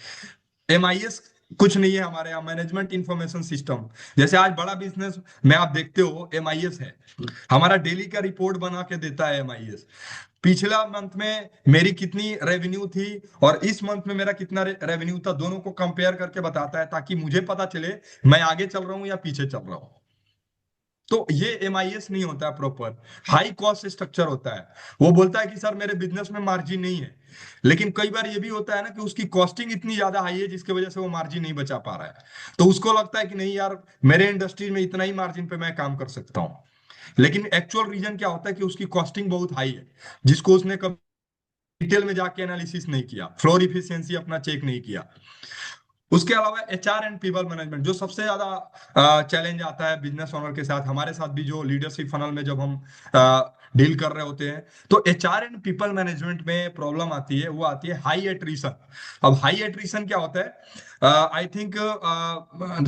एमआईएस कुछ नहीं है हमारे यहाँ, मैनेजमेंट इंफॉर्मेशन सिस्टम। जैसे आज बड़ा बिजनेस में आप देखते हो एमआईएस है, हमारा डेली का रिपोर्ट बना के देता है एमआईएस। पिछला मंथ में मेरी कितनी रेवेन्यू थी और इस मंथ में मेरा कितना रेवेन्यू था, दोनों को कंपेयर करके बताता है, ताकि मुझे पता चले मैं आगे चल रहा हूँ या पीछे चल रहा हूँ। तो ये एमआईएस नहीं होता है प्रॉपर, हाई कॉस्ट स्ट्रक्चर होता है। वो बोलता है कि सर मेरे बिजनेस में मार्जिन नहीं है, लेकिन कई बार ये भी होता है ना कि उसकी कॉस्टिंग इतनी ज्यादा हाई है जिसकी वजह से वो मार्जिन नहीं बचा पा रहा है। तो उसको लगता है कि नहीं यार, मेरे इंडस्ट्री में इतना ही मार्जिन पे मैं काम कर सकता हूँ। लेकिन एक्चुअल रीजन क्या होता है कि उसकी कॉस्टिंग बहुत हाई है, जिसको उसने कभी डिटेल में जाके एनालिसिस नहीं किया, फ्लोर इफिशियंसी अपना चेक नहीं किया। उसके अलावा एचआर एंड पीपल मैनेजमेंट, जो सबसे ज्यादा चैलेंज आता है बिजनेस ओनर के साथ, हमारे साथ भी जो लीडरशिप फनल में जब हम डील कर रहे होते हैं, तो एचआर एंड पीपल मैनेजमेंट में प्रॉब्लम आती है, वो आती है हाई एट्रिशन। अब हाई एट्रिशन क्या होता है, आई थिंक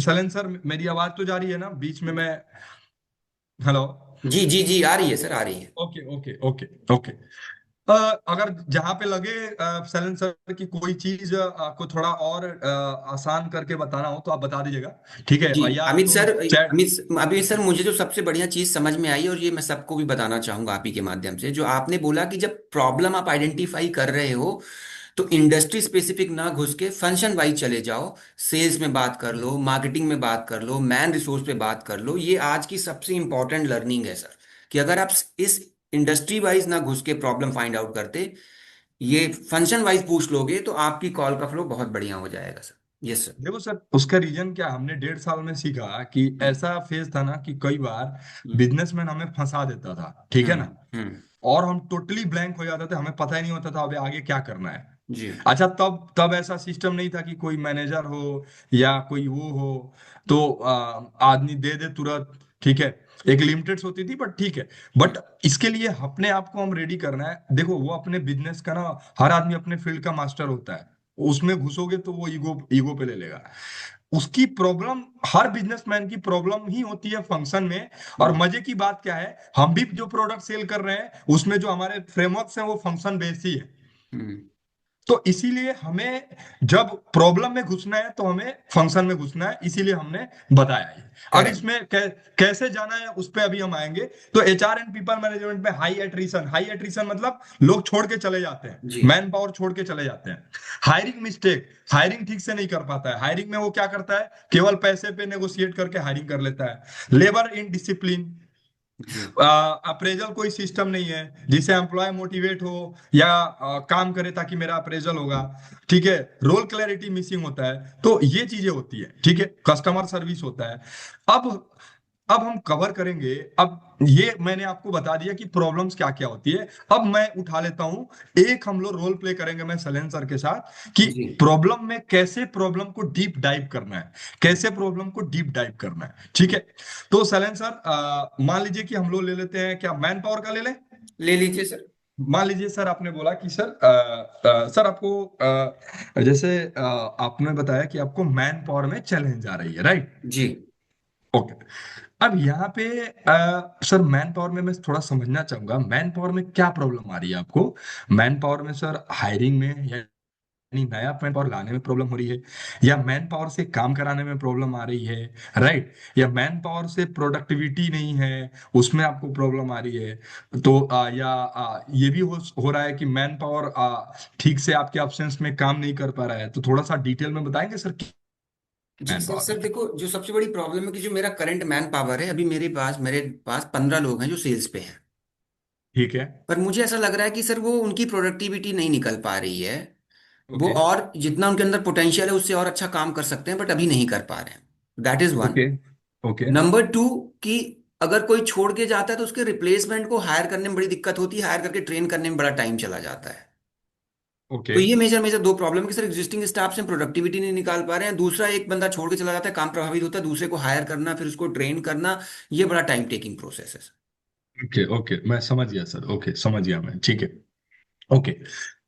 सैलेन सर मेरी आवाज तो जा रही है ना बीच में मैं, हेलो? जी जी जी, आ रही है सर, आ रही है। Okay okay okay okay. अ, अगर जहां पे लगे सैलन सर की कोई चीज आपको थोड़ा और आसान करके बताना हो तो आप बता दीजिएगा, ठीक है? जी और या अमित तो सर, चैट। अमित सर, मुझे जो सबसे बढ़िया चीज समझ में आई, और ये मैं सबको भी बताना चाहूंगा आप ही के माध्यम से, जो आपने बोला कि जब प्रॉब्लम आप आइडेंटिफाई कर रहे हो तो इंडस्ट्री स्पेसिफिक ना घुस के फंक्शन वाइज चले जाओ। सेल्स में बात कर लो, मार्केटिंग में बात कर लो, मैन रिसोर्स पे बात कर लो। ये आज की सबसे इंपॉर्टेंट लर्निंग है सर, कि अगर आप इस इंडस्ट्री वाइज ना घुस के प्रॉब्लम फाइंड आउट करते, ये फंक्शन वाइज पूछ लोगे, तो आपकी कॉल का फ्लो बहुत बढ़िया हो जाएगा सर। Yes sir. देखो सर, उसका रीजन क्या, हमने 1.5 साल में सीखा कि ऐसा फेज था ना कि कई बार हम्म बिजनेसमैन हमें फंसा देता था, ठीक है हम्म ना? हम्म, और हम टोटली ब्लैंक हो जाते थे, हमें पता ही नहीं होता था अबे आगे क्या करना है। जी अच्छा, तब तब ऐसा सिस्टम नहीं था कि कोई मैनेजर हो या कोई वो हो तो आदमी दे दे तुरंत, ठीक है? एक लिमिटेड होती थी, बट ठीक है। बट इसके लिए अपने आप को हम रेडी करना है। देखो, वो अपने बिजनेस का ना, हर आदमी अपने फील्ड का मास्टर होता है, उसमें घुसोगे तो वो ईगो ईगो पे ले लेगा। उसकी प्रॉब्लम, हर बिजनेसमैन की प्रॉब्लम ही होती है फंक्शन में। और हम्म मजे की बात क्या है, हम भी जो प्रोडक्ट सेल कर रहे हैं उसमें जो हमारे फ्रेमवर्क्स हैं वो फंक्शन बेस्ड ही है। हम्म, तो इसीलिए हमें जब प्रॉब्लम में घुसना है तो हमें फंक्शन में घुसना है, इसीलिए हमने बताया ये। अब करेक्ट। इसमें कैसे जाना है उस पर अभी हम आएंगे। तो एचआर एंड पीपल मैनेजमेंट में हाई एट्रिशन, हाई एट्रिशन मतलब लोग छोड़ के चले जाते हैं, जी मैन पावर छोड़ के चले जाते हैं। हायरिंग मिस्टेक, हायरिंग ठीक से नहीं कर पाता है, हायरिंग में वो क्या करता है, केवल पैसे पे नेगोशिएट करके हायरिंग कर लेता है। लेबर इन डिसिप्लिन, जी अप्रेजल कोई सिस्टम नहीं है जिससे एम्प्लॉय मोटिवेट हो या काम करे ताकि मेरा अप्रेजल होगा, ठीक है? रोल क्लैरिटी मिसिंग होता है, तो ये चीजें होती है, ठीक है? कस्टमर सर्विस होता है। अब अब हम कवर करेंगे। अब ये मैंने आपको बता दिया कि प्रॉब्लम्स क्या क्या होती है। अब मैं उठा लेता हूं, एक हम लोग रोल प्ले करेंगे मैं सैलेन सर के साथ कि जी प्रॉब्लम में कैसे प्रॉब्लम को डीप डाइव करना है, कैसे प्रॉब्लम को डीप डाइव करना है, ठीक है? तो सैलेन सर, मान लीजिए कि हम लोग ले लेते हैं, क्या मैन पावर का ले लें? ले लीजिए सर। मान लीजिए सर, आपने बोला कि सर सर आपको जैसे आपने बताया कि आपको मैन पावर में चैलेंज आ रही है, राइट? जी ओके। अब यहाँ पे सर मैन पावर में मैं थोड़ा समझना चाहूंगा, मैन पावर में क्या प्रॉब्लम आ रही है आपको? मैन पावर में सर हायरिंग में, यानी नया मैन पावर लाने में प्रॉब्लम हो रही है, या मैन पावर से काम कराने में प्रॉब्लम आ रही है, राइट? या मैन पावर से प्रोडक्टिविटी नहीं है, उसमें आपको प्रॉब्लम आ रही है? तो या ये भी हो रहा है कि मैन पावर ठीक से आपके absence में काम नहीं कर पा रहा है, तो थोड़ा सा डिटेल में बताएंगे सर जी मैन सर। पावर? सर देखो, जो सबसे बड़ी प्रॉब्लम है कि जो मेरा करंट मैन पावर है, अभी मेरे पास 15 लोग हैं जो सेल्स पे हैं। ठीक है। पर मुझे ऐसा लग रहा है कि सर वो उनकी प्रोडक्टिविटी नहीं निकल पा रही है। वो ओके। और जितना उनके अंदर पोटेंशियल है उससे और अच्छा काम कर सकते हैं, बट अभी नहीं कर पा रहे हैं। That is one. Okay okay number two, कि अगर कोई छोड़ के जाता है तो उसके रिप्लेसमेंट को हायर करने में बड़ी दिक्कत होती है, हायर करके ट्रेन करने में बड़ा टाइम चला जाता है। ओके तो ये मेजर मेजर दो प्रॉब्लम कि सर एग्जिस्टिंग स्टाफ से प्रोडक्टिविटी नहीं निकाल पा रहे हैं, दूसरा एक बंदा छोड़ के चला जाता है, काम प्रभावित होता है, दूसरे को हायर करना फिर उसको ट्रेन करना, ये बड़ा टाइम टेकिंग प्रोसेस है। ओके ओके, मैं समझ गया सर, ओके समझ गया मैं, ठीक है। ओके,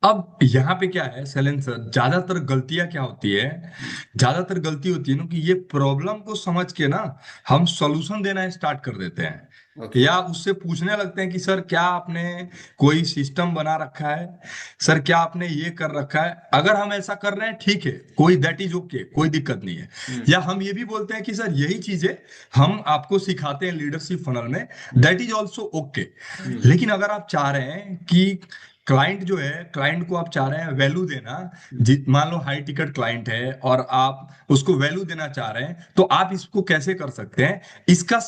अब यहाँ पे क्या है शैलेंद्र सर, ज्यादातर गलतियां क्या होती है, ज्यादातर गलती होती है ना कि ये प्रॉब्लम को समझ के ना हम सॉल्यूशन देना स्टार्ट कर देते हैं, ओके। या उससे पूछने लगते हैं कि सर क्या आपने कोई सिस्टम बना रखा है, सर क्या आपने ये कर रखा है। अगर हम ऐसा कर रहे हैं ठीक है, कोई दैट इज ओके, कोई दिक्कत नहीं है। हम्म। या हम ये भी बोलते हैं कि सर यही चीजें हम आपको सिखाते हैं लीडरशिप फनल में, दैट इज ऑल्सो ओके। हम्म। लेकिन अगर आप चाह रहे हैं कि क्लाइंट जो है, क्लाइंट को आप चाह रहे हैं वैल्यू देना, हम्म। मान लो हाई टिकट क्लाइंट है और आप उसको वैल्यू देना चाह रहे हैं, तो आप इसको कैसे कर सकते हैं। इसका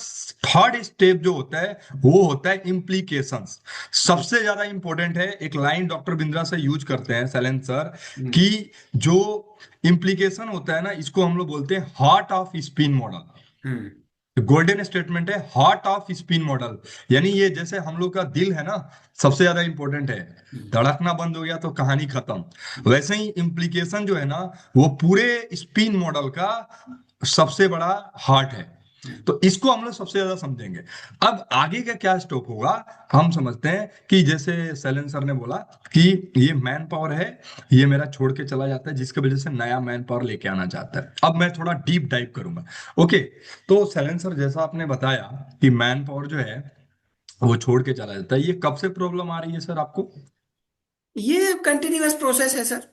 थर्ड स्टेप जो होता है वो होता है इम्प्लीकेशंस। सबसे ज्यादा इंपॉर्टेंट है, एक लाइन डॉक्टर बिंद्रा से यूज करते हैं शैलेंद्र सर, हम्म। कि जो इम्प्लीकेशन होता है ना, इसको हम लोग बोलते हैं हार्ट ऑफ स्पिन मॉडल। हम्म। गोल्डन स्टेटमेंट है हार्ट ऑफ स्पिन मॉडल। यानी ये जैसे हम लोग का दिल है ना, सबसे ज्यादा इंपॉर्टेंट है, हम्म। धड़कना बंद हो गया तो कहानी खत्म। वैसे ही इम्प्लीकेशन जो है ना, वो पूरे स्पिन मॉडल का सबसे बड़ा हार्ट है। हम्म। तो इसको हम लोग सबसे ज्यादा समझेंगे। अब आगे का क्या स्टॉप होगा, हम समझते हैं कि जैसे सैलन सर ने बोला कि ये मैन पावर है, ये मेरा छोड़ के चला जाता है, जिसकी वजह से नया मैन पावर लेके आना चाहता है। अब मैं थोड़ा डीप डाइव करूंगा। ओके, तो सैलन सर जैसा आपने बताया कि मैन पावर जो है वो छोड़ के चला जाता है, ये कब से प्रॉब्लम आ रही है सर आपको, ये कंटिन्यूअस प्रोसेस है सर।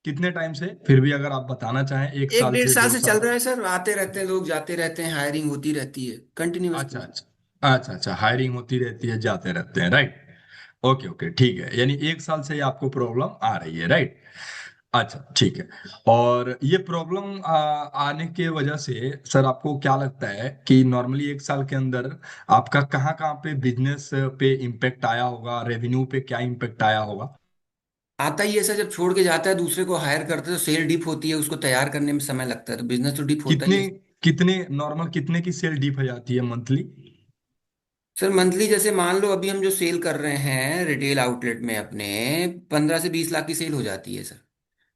कितने टाइम से, फिर भी अगर आप बताना चाहें, एक एक साल डेढ़ से, साल दो से चल साल रहा है सर, आते रहते हैं लोग, जाते रहते हैं, हायरिंग होती रहती है, कंटिन्यूअस अच्छा प्रोसेस। अच्छा अच्छा अच्छा, हायरिंग होती रहती है, जाते रहते हैं, राइट। ओके ओके, ठीक है, यानी एक साल से ही आपको प्रॉब्लम आ रही है, राइट। अच्छा ठीक है। और ये प्रॉब्लम आने के वजह से सर आपको क्या लगता है कि नॉर्मली एक साल के अंदर आपका कहाँ कहाँ पे बिजनेस पे इम्पेक्ट आया होगा, रेवेन्यू पे क्या इम्पेक्ट आया होगा। आता ही ऐसा, जब छोड़ के जाता है दूसरे को हायर करते हैं तो सेल डिप होती है, उसको तैयार करने में समय लगता है, तो बिजनेस तो डिप होता ही कितने है। कितने नॉर्मल कितने की सेल डीप हो जाती है मंथली। सर मंथली जैसे मान लो अभी हम जो सेल कर रहे हैं रिटेल आउटलेट में अपने, 15 से 20 लाख की सेल हो जाती है सर।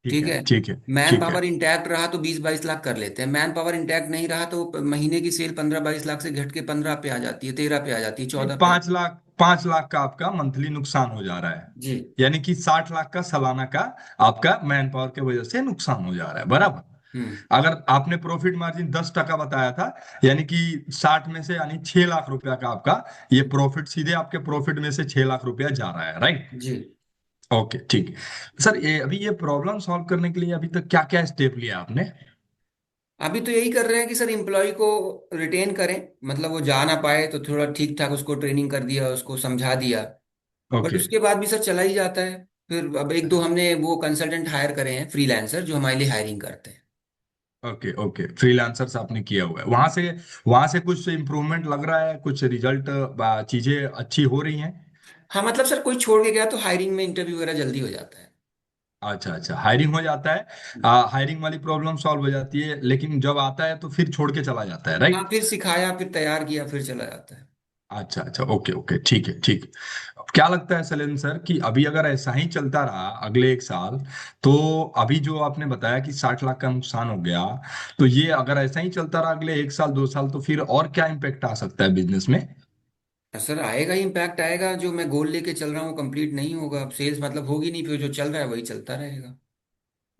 ठीक ठीक है है। ठीक है मैन ठीक है। पावर इंटैक्ट रहा तो 20-22 लाख कर लेते हैं, मैन पावर इंटैक्ट नहीं रहा तो महीने की सेल 15-22 लाख से घट के 15 पे आ जाती है, 13 पे आ जाती है, नहीं, 14 पे आ। 5 लाख, 5 लाख का आपका मंथली नुकसान हो जा रहा है, जी। यानी कि 60 लाख का सालाना का आपका मैन पावर के वजह से नुकसान हो जा रहा है, बराबर। हम्म। अगर आपने प्रॉफिट मार्जिन 10% बताया था, यानी कि 60 में से यानी 6 लाख रुपया का आपका ये प्रॉफिट, सीधे आपके प्रॉफिट में से 6 लाख रुपया जा रहा है, राइट। जी। ओके ठीक है सर, ये अभी ये प्रॉब्लम सॉल्व करने के लिए अभी तक क्या क्या स्टेप लिया आपने। अभी तो यही कर रहे हैं कि सर एम्प्लॉय को रिटेन करें, मतलब वो जा ना पाए तो थोड़ा ठीक ठाक उसको ट्रेनिंग कर दिया, उसको समझा दिया। बट ओके उसके बाद भी सर चला ही जाता है। फिर अब एक दो हमने वो कंसल्टेंट हायर करे हैं फ्रीलांसर, जो हमारे लिए हायरिंग करते हैं। ओके ओके, फ्रीलांसर्स आपने किया हुआ है, वहां से कुछ इम्प्रूवमेंट लग रहा है, कुछ रिजल्ट, चीजें अच्छी हो रही हैं। हाँ मतलब सर कोई छोड़ के गया तो हायरिंग में इंटरव्यू वगैरह जल्दी हो जाता है। अच्छा अच्छा, हायरिंग हो जाता है, हायरिंग वाली प्रॉब्लम सॉल्व हो जाती है, लेकिन जब आता है तो फिर छोड़ के चला जाता है, हाँ राइट। फिर सिखाया, फिर तैयार किया, फिर चला जाता है। अच्छा अच्छा, ओके ओके, ठीक है ठीक है। अब क्या लगता है सलेन सर कि अभी अगर ऐसा ही चलता रहा अगले एक साल, तो अभी जो आपने बताया कि 60 लाख का नुकसान हो गया, तो ये अगर ऐसा ही चलता रहा अगले एक साल 2 साल, तो फिर और क्या इम्पेक्ट आ सकता है बिजनेस में। सर आएगा ही, इम्पैक्ट आएगा, जो मैं गोल लेके चल रहा हूँ कंप्लीट नहीं होगा, अब सेल्स मतलब होगी नहीं, फिर जो चल रहा है वही चलता रहेगा।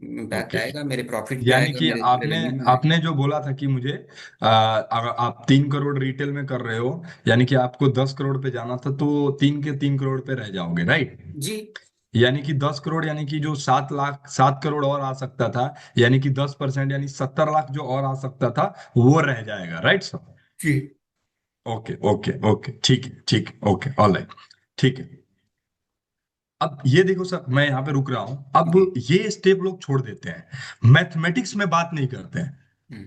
इम्पैक्ट ओके, आएगा, मेरे प्रॉफिट पे यानी आएगा, कि मेरे आपने रेवेन्यू में आएगा। आपने जो बोला था कि मुझे अगर आप 3 करोड़ रिटेल में कर रहे हो, यानी कि आपको 10 करोड़ पे जाना था, तो 3 के 3 करोड़ पे रह जाओगे, राइट। जी। यानी कि 10 करोड़, यानी कि जो 7 लाख, 7 करोड़ और आ सकता था, यानी कि 10%, यानी 70 लाख जो और आ सकता था, वो रह जाएगा, राइट सर। जी। ओके ओके ओके, ठीक है ठीक है, ओके ऑल राइट, ठीक है। अब ये देखो सर, मैं यहाँ पे रुक रहा हूं, अब जी। ये स्टेप लोग छोड़ देते हैं, मैथमेटिक्स में बात नहीं करते हैं। हम्म।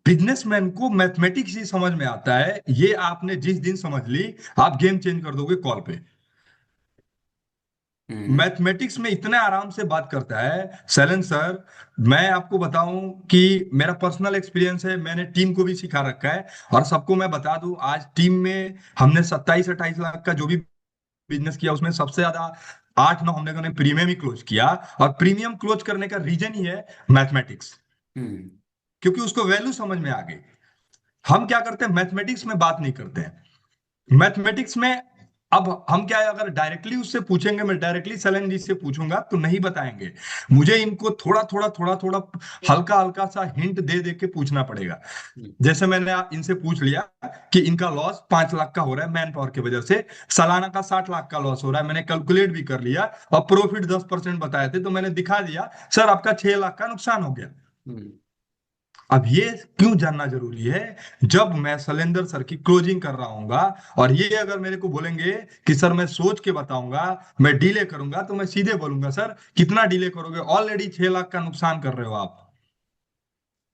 बिजनेसमैन को मैथमेटिक्स ही समझ में आता है, ये आपने जिस दिन समझ ली, आप गेम चेंज कर दोगे कॉल पे। हम्म। मैथमेटिक्स में इतने आराम से बात करता है शैलेंद्र सर। मैं आपको बताऊं कि मेरा पर्सनल एक्सपीरियंस है, मैंने टीम को भी सिखा रखा है। और सबको मैं बता दूं, आज टीम में हमने 27-28 लाख का जो भी बिजनेस किया, उसमें सबसे ज्यादा 8-9 हमने प्रीमियम ही क्लोज किया। और प्रीमियम क्लोज करने का रीजन ही है मैथमेटिक्स, हम्म। क्योंकि उसको वैल्यू समझ में आ गई। हम क्या करते हैं, मैथमेटिक्स में बात नहीं करते हैं। मैथमेटिक्स में अब हम क्या है, अगर डायरेक्टली उससे पूछेंगे, मैं डायरेक्टली सैलन जी से पूछूंगा तो नहीं बताएंगे। मुझे इनको थोड़ा थोड़ा हल्का हल्का सा हिंट दे दे के पूछना पड़ेगा। हम्म। जैसे मैंने इनसे पूछ लिया कि इनका लॉस 5 लाख का हो रहा है मैन पावर की वजह से, सालाना का 60 लाख का लॉस हो रहा है, मैंने कैलकुलेट भी कर लिया। और प्रॉफिट 10% बताए थे, तो मैंने दिखा दिया सर आपका 6 लाख का नुकसान हो गया। हम्म। अब ये क्यों जानना जरूरी है? जब मैं शैलेंद्र सर की क्लोजिंग कर रहा हूंगा, और ये अगर मेरे को बोलेंगे कि सर मैं सोच के बताऊंगा, मैं डीले करूंगा, तो मैं सीधे बोलूंगा सर कितना डीले करोगे, ऑलरेडी 6 लाख का नुकसान कर रहे हो आप।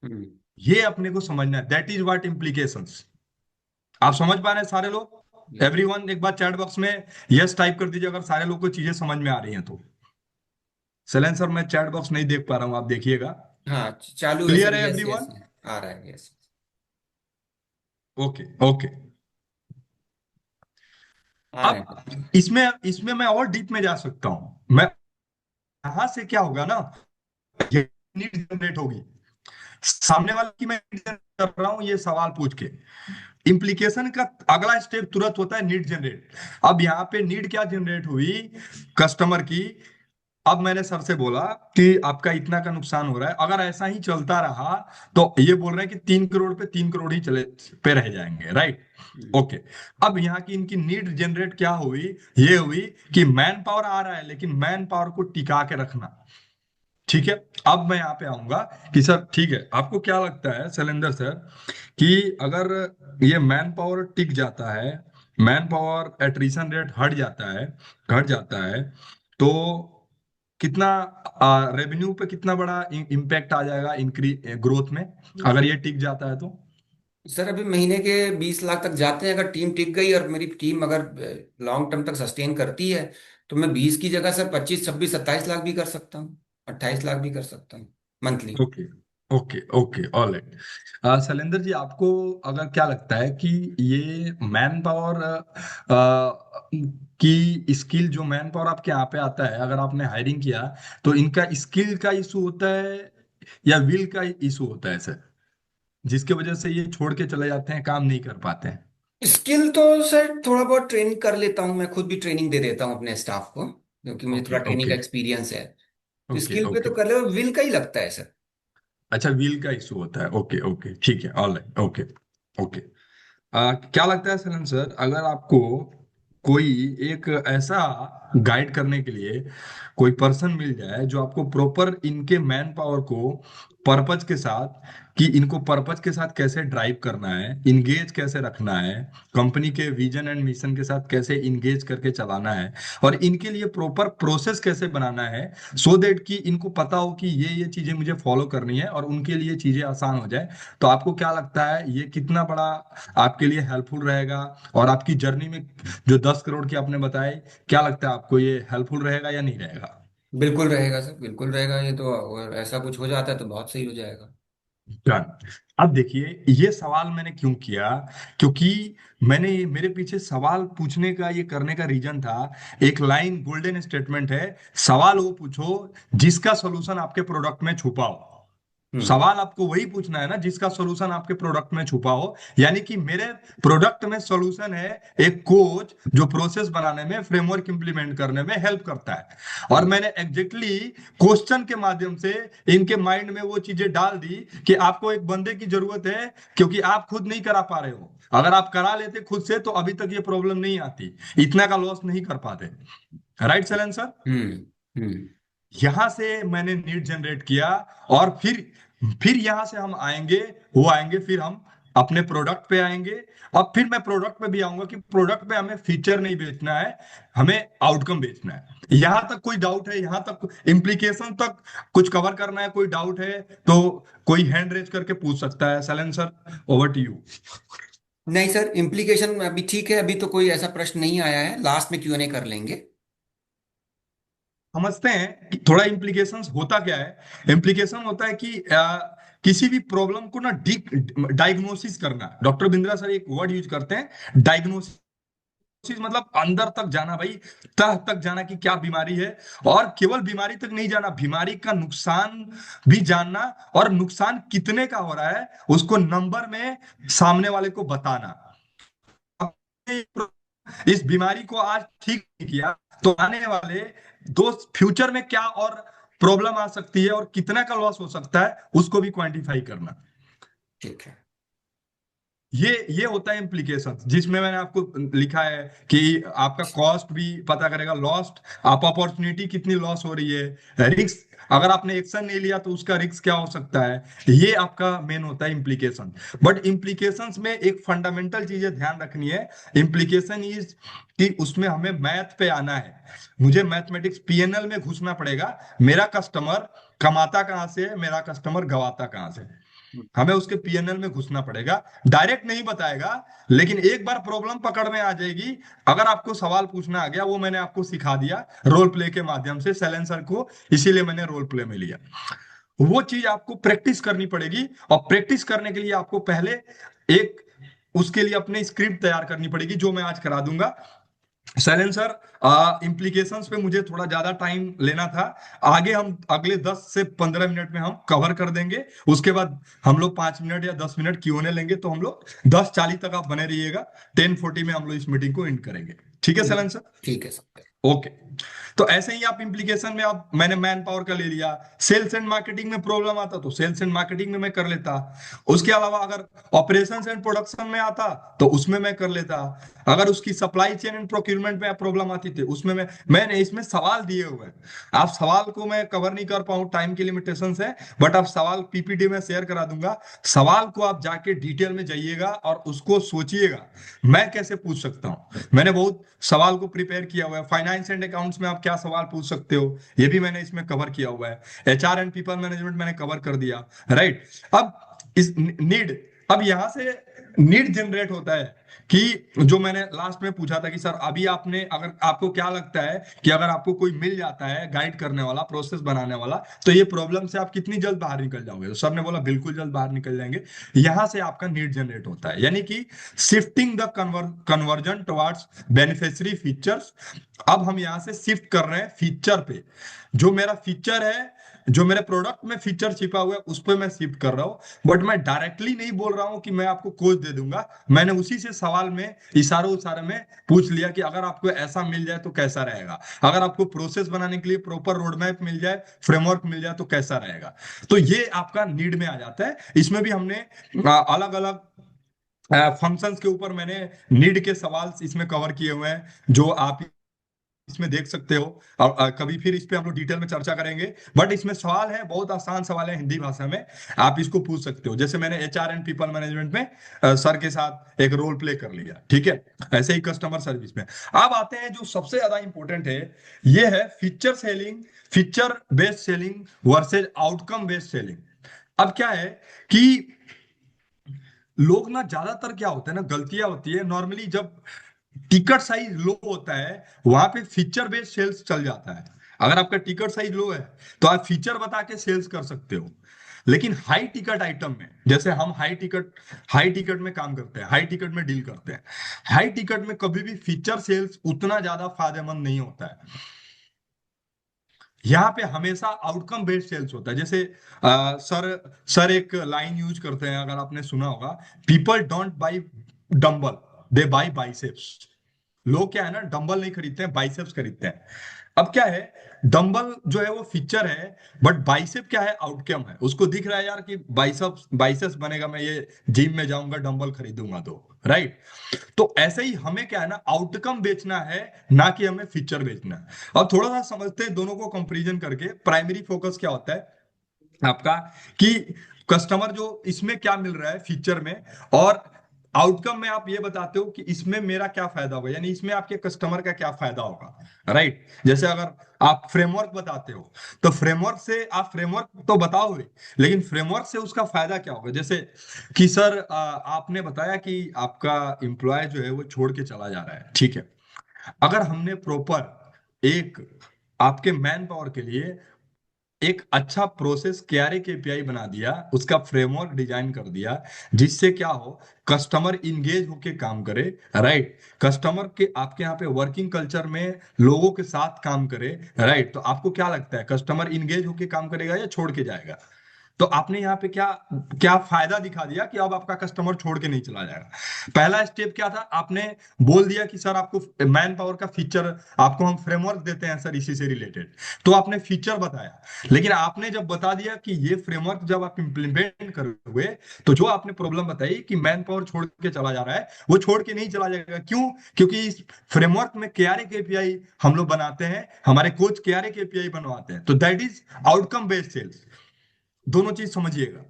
हम्म। ये अपने को समझना है, दैट इज व्हाट इम्प्लीकेशंस। आप समझ पा रहे हैं सारे लोग? हम्म। एवरीवन एक बार चैट बॉक्स में यस टाइप कर दीजिए अगर सारे लोग को चीजें समझ में आ रही हैं तो। शैलेंद्र सर, मैं चैट बॉक्स नहीं देख पा रहा हूं, आप देखिएगा। हाँ, चालू है सर। क्लियर है यस यस, एवरीवन? आ रहा है। यस। Okay okay. आ रहे हैं। अब इसमें इसमें मैं और डीप में जा सकता हूं। मैं यहां से क्या होगा ना, ये नीड जनरेट होगी सामने वाले की, मैं need generate कर रहा हूं ये सवाल पूछ के। इंप्लीकेशन का अगला स्टेप तुरंत होता है नीड जनरेट। अब यहाँ पे नीड क्या जनरेट हुई कस्टमर की? अब मैंने सर से बोला कि आपका इतना का नुकसान हो रहा है, अगर ऐसा ही चलता रहा तो ये बोल रहे हैं कि 3 करोड़ पे 3 करोड़ ही चले पे रह जाएंगे, राइट? हम्म। ओके। अब यहाँ की इनकी नीड जनरेट क्या हुई? ये हुई कि मैन पावर आ रहा है, लेकिन मैन पावर को टिका के रखना। ठीक है। अब मैं यहाँ पे आऊंगा कि सर ठीक है, आपको क्या लगता है शैलेंद्र सर कि अगर ये मैन पावर टिक जाता है, मैन पावर एट्रिशन रेट हट जाता है, घट जाता है, तो कितना रेवेन्यू पे कितना बड़ा इम्पैक्ट आ जाएगा इंक्रीज ग्रोथ में, अगर ये टिक जाता है तो? सर अभी महीने के 20 लाख तक जाते हैं, अगर टीम टिक गई और मेरी टीम अगर लॉन्ग टर्म तक सस्टेन करती है, तो मैं 20 की जगह सर 25 26 27 लाख भी कर सकता हूँ, 28 लाख भी कर सकता हूँ monthly. Okay okay okay, all right. Shailendra ji, आपको अगर क्या लगता है कि ये मैन पावर की स्किल, जो मैन पावर आपके यहाँ पे आता है, अगर आपने हायरिंग किया, तो इनका स्किल का इशू होता है या विल का इशू होता है सर, जिसके वजह से ये छोड़ के चले जाते हैं, काम नहीं कर पाते हैं? स्किल तो सर थोड़ा बहुत ट्रेनिंग कर लेता हूँ, मैं खुद भी ट्रेनिंग दे देता हूँ अपने स्टाफ को, क्योंकि मुझे थोड़ा ओके ट्रेनिंग का ओके एक्सपीरियंस है। तो ओके स्किल पे तो ओके। कर ले, विल का ही लगता है सर। अच्छा, विल का इशू होता है, ओके ओके, ठीक है, ऑल राइट, ओके ओके। क्या लगता है सलन सर, अगर आपको कोई एक ऐसा गाइड करने के लिए कोई पर्सन मिल जाए जो आपको प्रॉपर इनके मैन पावर को पर्पज के साथ, कि इनको पर्पज के साथ कैसे ड्राइव करना है, इंगेज कैसे रखना है, कंपनी के विजन एंड मिशन के साथ कैसे इंगेज करके चलाना है, और इनके लिए प्रॉपर प्रोसेस कैसे बनाना है, सो दैट कि इनको पता हो कि ये चीजें मुझे फॉलो करनी है और उनके लिए चीजें आसान हो जाए, तो आपको क्या लगता है ये कितना बड़ा आपके लिए हेल्पफुल रहेगा? और आपकी जर्नी में जो 10 करोड़ की आपने बताए, क्या लगता है आपको ये हेल्पफुल रहेगा या नहीं रहेगा? बिल्कुल रहेगा सर, बिल्कुल रहेगा ये तो, और ऐसा कुछ हो जाता है तो बहुत सही हो जाएगा। डन। अब देखिए, ये सवाल मैंने क्यों किया, क्योंकि मैंने मेरे पीछे सवाल पूछने का, ये करने का रीजन था, एक लाइन गोल्डन स्टेटमेंट है, सवाल वो पूछो जिसका सोल्यूशन आपके प्रोडक्ट में छुपा हो। हम्म। सवाल आपको वही पूछना है ना जिसका सॉल्यूशन आपके प्रोडक्ट में छुपा हो। यानी कि मेरे प्रोडक्ट में सॉल्यूशन है एक कोच जो प्रोसेस बनाने में, फ्रेमवर्क इंप्लीमेंट करने में हेल्प करता है। और हम्म। मैंने एग्जैक्टली क्वेश्चन के माध्यम से इनके माइंड में वो चीजें डाल दी कि आपको एक बंदे की जरूरत है, क्योंकि आप खुद नहीं करा पा रहे हो। अगर आप करा लेते खुद से तो अभी तक ये प्रॉब्लम नहीं आती, इतना का लॉस नहीं कर पाते। Right Sailen sir? Hmm. Hmm. यहां से मैंने नीड जनरेट किया, और फिर यहां से हम आएंगे, वो आएंगे, फिर हम अपने प्रोडक्ट पे आएंगे। अब फिर मैं प्रोडक्ट पे भी आऊंगा कि प्रोडक्ट पे हमें फीचर नहीं बेचना है, हमें आउटकम बेचना है। यहां तक कोई डाउट है? यहां तक इम्प्लीकेशन तक कुछ कवर करना है? कोई डाउट है तो कोई हैंड रेज करके पूछ सकता है। सैलन सर, ओवर टू यू। नहीं सर, इम्प्लीकेशन अभी ठीक है, अभी तो कोई ऐसा प्रश्न नहीं आया है, लास्ट में Q&A कर लेंगे। समझते हैं कि थोड़ा इम्प्लीकेशंस होता क्या है। इम्प्लीकेशन होता है कि किसी भी प्रॉब्लम को ना डायग्नोसिस करना। डॉक्टर बिंद्रा सर एक वर्ड यूज करते हैं, डायग्नोसिस। मतलब अंदर तक जाना भाई, तह तक जाना कि क्या बीमारी है। और केवल बीमारी तक नहीं जाना, बीमारी का नुकसान भी जानना, और नुकसान कितने का हो रहा है उसको नंबर में सामने वाले को बताना। इस बीमारी को आज ठीक नहीं किया तो आने वाले दो फ्यूचर में क्या और प्रॉब्लम आ सकती है और कितना का लॉस हो सकता है उसको भी क्वांटिफाई करना। ठीक है। ये होता है इम्प्लीकेशन, जिसमें मैंने आपको लिखा है कि आपका कॉस्ट भी पता करेगा, लॉस्ट, आप अपॉर्चुनिटी कितनी लॉस हो रही है, रिस्क, अगर आपने एक्शन नहीं लिया तो उसका रिस्क क्या हो सकता है। ये आपका मेन होता है इम्प्लीकेशन। बट इम्प्लीकेशंस में एक फंडामेंटल चीजें ध्यान रखनी है। इम्प्लीकेशन इज कि उसमें हमें मैथ पे आना है, मुझे मैथमेटिक्स पीएनएल में घुसना पड़ेगा। मेरा कस्टमर कमाता कहाँ से है, मेरा कस्टमर गवाता कहाँ से है, हमें उसके पीएनएल में घुसना पड़ेगा। डायरेक्ट नहीं बताएगा, लेकिन एक बार प्रॉब्लम पकड़ में आ जाएगी, अगर आपको सवाल पूछना आ गया, वो मैंने आपको सिखा दिया रोल प्ले के माध्यम से सैलेंसर को, इसीलिए मैंने रोल प्ले में लिया। वो चीज आपको प्रैक्टिस करनी पड़ेगी, और प्रैक्टिस करने के लिए आपको पहले एक उसके लिए अपने स्क्रिप्ट तैयार करनी पड़ेगी, जो मैं आज करा दूंगा। शैलेन सर, इम्प्लीकेशंस पे मुझे थोड़ा ज्यादा टाइम लेना था, आगे हम अगले 10 से 15 मिनट में हम कवर कर देंगे। उसके बाद हम लोग 5 मिनट या 10 मिनट क्यूएनए लेंगे, तो हम लोग 10:40 तक आप बने रहिएगा। 10:40 में हम लोग इस मीटिंग को एंड करेंगे। ठीक है ठीक। शैलेन सर? ठीक है सर। ओके। तो ऐसे ही आप इंप्लीकेशन में, आप मैंने मैन पावर का ले लिया, सेल्स एंड मार्केटिंग में प्रॉब्लम आता तो सेल्स एंड मार्केटिंग में मैं कर लेता। उसके अलावा अगर ऑपरेशंस एंड प्रोडक्शन में आता तो उसमें मैं कर लेता। अगर उसकी सप्लाई चेन एंड प्रोक्यूरमेंट में प्रॉब्लम आती थी उसमें मैंने इसमें सवाल दिए हुए हैं। आप सवाल को मैं कवर नहीं कर पाऊँ, टाइम की लिमिटेशन है, बट आप सवाल पीपीटी में शेयर करा दूंगा। सवाल को आप जाके डिटेल में जाइएगा और उसको सोचिएगा, मैं कैसे पूछ सकता हूँ। मैंने बहुत सवाल को प्रिपेयर किया हुआ है। फाइनेंस एंड अकाउंट्स में आप क्या सवाल पूछ सकते हो, ये भी मैंने इसमें कवर किया हुआ है। एचआर एंड पीपल मैनेजमेंट मैंने कवर कर दिया, राइट। अब इस नीड, अब यहां से नीड जनरेट होता है कि जो मैंने लास्ट में पूछा था कि सर अभी आपने, अगर आपको क्या लगता है कि अगर आपको कोई मिल जाता है गाइड करने वाला, प्रोसेस बनाने वाला, तो ये प्रॉब्लम से आप कितनी जल्द बाहर निकल जाओगे। तो सर ने बोला बिल्कुल जल्द बाहर निकल जाएंगे। यहां से आपका नीड जनरेट होता है, यानी कि shifting the conversion towards beneficiary features. अब हम यहां से शिफ्ट कर रहे हैं फीचर पे। जो मेरा फीचर है, जो मेरे प्रोडक्ट में फीचर छिपा हुआ है, उस पर मैं शिफ्ट कर रहा हूं। बट मैं डायरेक्टली नहीं बोल रहा हूं कि मैं आपको कोच दे दूंगा। मैंने उसी से सवाल में इशारों इशारे में पूछ लिया कि अगर आपको ऐसा मिल जाए तो कैसा रहेगा, अगर आपको प्रोसेस बनाने के लिए प्रॉपर रोड मैप मिल जाए, फ्रेमवर्क मिल जाए तो कैसा रहेगा। तो ये आपका नीड में आ जाता है। इसमें भी हमने अलग अलग फंक्शंस के ऊपर मैंने नीड के सवाल इसमें कवर किए हुए हैं, जो आप इसमें देख सकते हो। और कभी फिर इस पे हम लोग डिटेल में चर्चा करेंगे। बट इसमें सवाल है, बहुत आसान सवाल है हिंदी भाषा में, आप इसको पूछ सकते हो। जैसे मैंने एचआर एंड पीपल मैनेजमेंट में सर के साथ एक रोल प्ले कर लिया, ठीक है। ऐसे ही कस्टमर सर्विस में अब आते हैं, जो सबसे ज्यादा इंपॉर्टेंट है, ये है feature selling, feature based selling versus outcome based selling. अब क्या है कि लोग ना, ज्यादातर क्या होता है ना, गलतियां होती है नॉर्मली, जब टिकट साइज लो होता है वहां पे फीचर बेस्ड सेल्स चल जाता है। अगर आपका टिकट साइज लो है तो आप फीचर बता के सेल्स कर सकते हो। लेकिन हाई टिकट आइटम में, जैसे हम हाई टिकट में काम करते हैं, हाई टिकट में डील करते हैं, हाई टिकट में कभी भी फीचर सेल्स उतना ज्यादा फायदेमंद नहीं होता है। यहाँ पे हमेशा आउटकम बेस्ड सेल्स होता है। जैसे सर सर एक लाइन यूज करते हैं, अगर आपने सुना होगा, people don't buy dumbbell, they by biceps. लोग क्या है ना, डंबल नहीं खरीदते हैं, बाइसेप्स खरीदते हैं। अब क्या है, डंबल जो है वो फीचर है, बट बाइसेप क्या है, आउटकम है। उसको दिख रहा है यार कि बाइसेप्स बाइसेप्स बनेगा, मैं ये जिम में जाऊंगा डंबल खरीदूंगा तो, राइट। तो ऐसे ही हमें क्या है ना, आउटकम बेचना है, ना कि हमें फीचर बेचना है। अब थोड़ा सा समझते हैं दोनों को कंपैरिजन करके। प्राइमरी फोकस क्या होता है आपका, कि कस्टमर जो इसमें क्या मिल रहा है फीचर में, और आउटकम में आप ये बताते हो कि इसमें मेरा क्या फायदा होगा, यानी इसमें आपके कस्टमर का क्या फायदा होगा, राइट। जैसे अगर आप फ्रेमवर्क बताते हो, तो फ्रेमवर्क से आप फ्रेमवर्क तो बताओगे, लेकिन फ्रेमवर्क से उसका फायदा क्या होगा। जैसे कि सर आपने बताया कि आपका एम्प्लॉय जो है वो छोड़ के चला जा रहा है, ठीक है। अगर हमने प्रॉपर एक आपके मैन पावर के लिए एक अच्छा प्रोसेस क्यारे केपीआई बना दिया, उसका फ्रेमवर्क डिजाइन कर दिया, जिससे क्या हो, कस्टमर इंगेज होके काम करे। राइट, कस्टमर के आपके यहाँ पे वर्किंग कल्चर में लोगों के साथ काम करे। राइट, तो आपको क्या लगता है, कस्टमर इंगेज होके काम करेगा या छोड़ के जाएगा? तो आपने यहाँ पे क्या क्या फायदा दिखा दिया कि अब आपका कस्टमर छोड़ के नहीं चला जाएगा। पहला स्टेप क्या था, आपने बोल दिया कि सर आपको मैन पावर का फीचर, आपको हम फ्रेमवर्क देते हैं सर इसी से रिलेटेड। तो आपने फीचर बताया, लेकिन आपने जब बता दिया कि ये फ्रेमवर्क जब आप इंप्लीमेंट करोगे, तो जो आपने प्रॉब्लम बताई कि मैन पावर छोड़ के चला जा रहा है, वो छोड़ के नहीं चला जाएगा। क्यों? क्योंकि इस फ्रेमवर्क में केआरए केपीआई हम लोग बनाते हैं, हमारे कोच केआरए केपीआई बनवाते हैं, तो that is outcome based sales. दोनों चीज समझिएगा।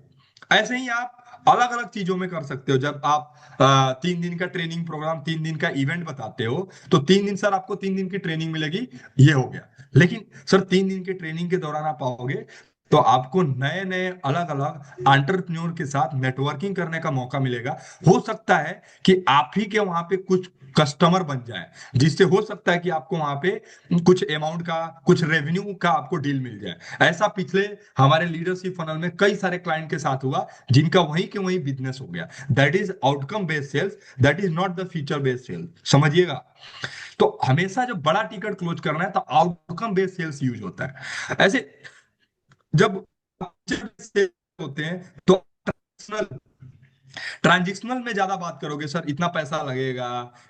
ऐसे ही आप अलग अलग चीजों में कर सकते हो। जब आप 3 दिन का ट्रेनिंग प्रोग्राम, 3 दिन का इवेंट बताते हो, तो 3 दिन सर आपको 3 दिन की ट्रेनिंग मिलेगी, ये हो गया। लेकिन सर 3 दिन की ट्रेनिंग के दौरान आप आओगे तो आपको नए नए अलग अलग एंटरप्रेन्योर के साथ नेटवर्किंग करने का मौका मिलेगा। हो सकता है कि आप ही के वहां पे कुछ कस्टमर बन जाए, जिससे हो सकता है कि आपको वहां पे कुछ अमाउंट का, कुछ रेवेन्यू का आपको डील मिल जाए। ऐसा पिछले हमारे लीडरशिप फनल में कई सारे क्लाइंट के साथ हुआ, जिनका वहीं के वहीं बिजनेस हो गया। That is outcome based sales, that is not the feature based sales, समझिएगा। तो हमेशा जब बड़ा टिकट क्लोज करना है तो आउटकम बेस्ड सेल्स यूज होता है। ऐसे जब sales होते हैं तो ट्रांजिशनल में ज्यादा बात करोगे, सर इतना पैसा लगेगा,